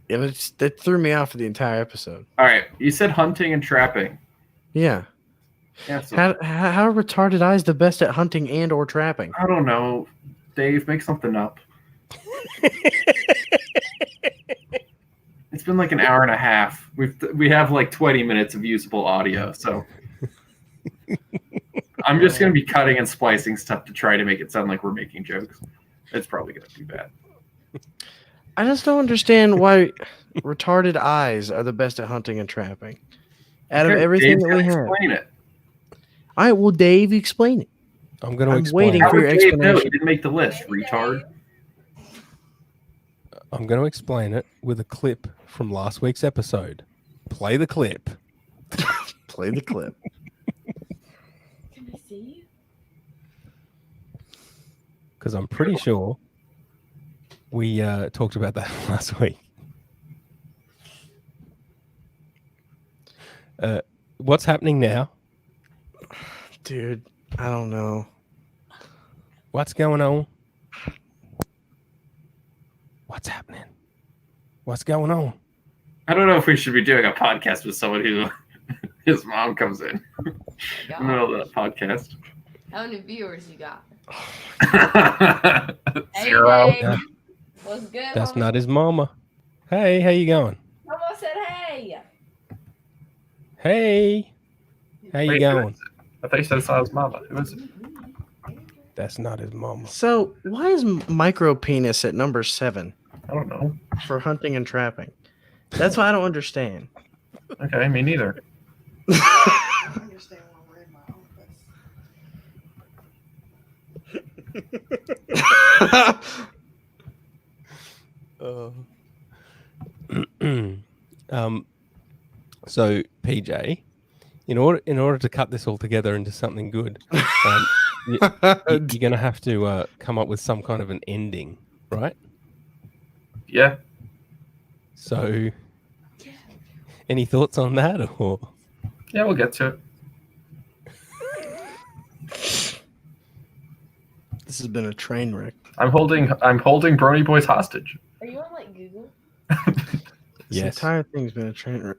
That threw me off for the entire episode. All right, you said hunting and trapping. Yeah. Yeah, so, How are retarded eyes the best at hunting and or trapping? I don't know. Dave, make something up. It's been like an hour and a half. We have like 20 minutes of usable audio, so I'm just gonna be cutting and splicing stuff to try to make it sound like we're making jokes. It's probably gonna be bad. I just don't understand why retarded eyes are the best at hunting and trapping. Out of Okay, everything Dave's that we gonna have. explain it. All right, well, Dave, explain it. I'm going to I'm explain. waiting How for would your Dave know? explanation. He didn't make the list, retard. I'm going to explain it with a clip from last week's episode. Play the clip. Play the clip. Can I see you? Because I'm pretty sure we talked about that last week. What's happening now? Dude, I don't know. What's going on? What's happening? What's going on? I don't know if we should be doing a podcast with someone who his mom comes in in the middle of that podcast. How many viewers you got? Hey, Zero. Dave. Yeah. What's good? That's homie? not his mama. Hey, how you going? Mama said hey. Hey, how you Wait, who going? is it? I thought you said it's not his mama. Who is it? That's not his mama. So, why is micro penis at number 7 I don't know. for hunting and trapping? That's what I don't understand. Okay, me neither. I don't understand why we're in my office. So PJ, in order to cut this all together into something good, you're going to have to come up with some kind of an ending, right? Yeah. So, any thoughts on that, or Yeah, we'll get to it. This has been a train wreck. I'm holding Brony Boys hostage. Are you on like Google? This yes? entire thing's been a train wreck.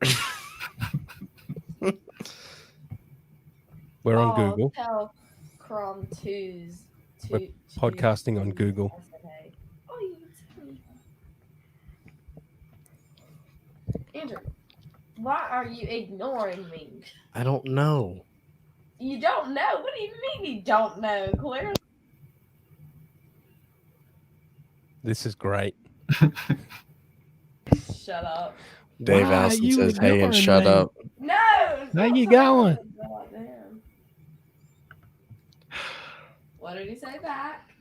We're on Google. Tell Chrome 2's We're podcasting on Google. Oh, you tell me. Andrew, why are you ignoring me? I don't know. You don't know? What do you mean you don't know? Clearly. This is great. Shut up. Dave Why are Allison you says, "Hey, and ignoring shut me? up." No. How you going? going? What did he say back?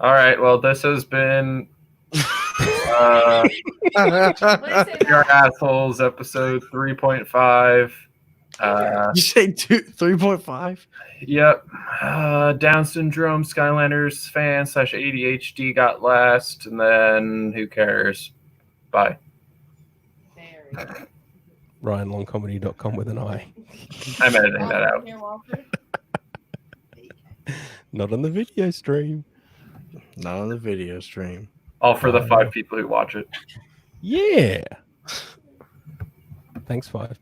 All right. Well, this has been What did he say Your back? Assholes episode 3.5. You say 3.5? Yep. Down syndrome, Skylanders fan / ADHD got last, and then who cares? Bye. Very. RyanLongComedy.com with an I. I'm editing that out. Here, Walter. Not on the video stream. Not on the video stream. All for the 5 people who watch it. Yeah. Thanks, 5 people.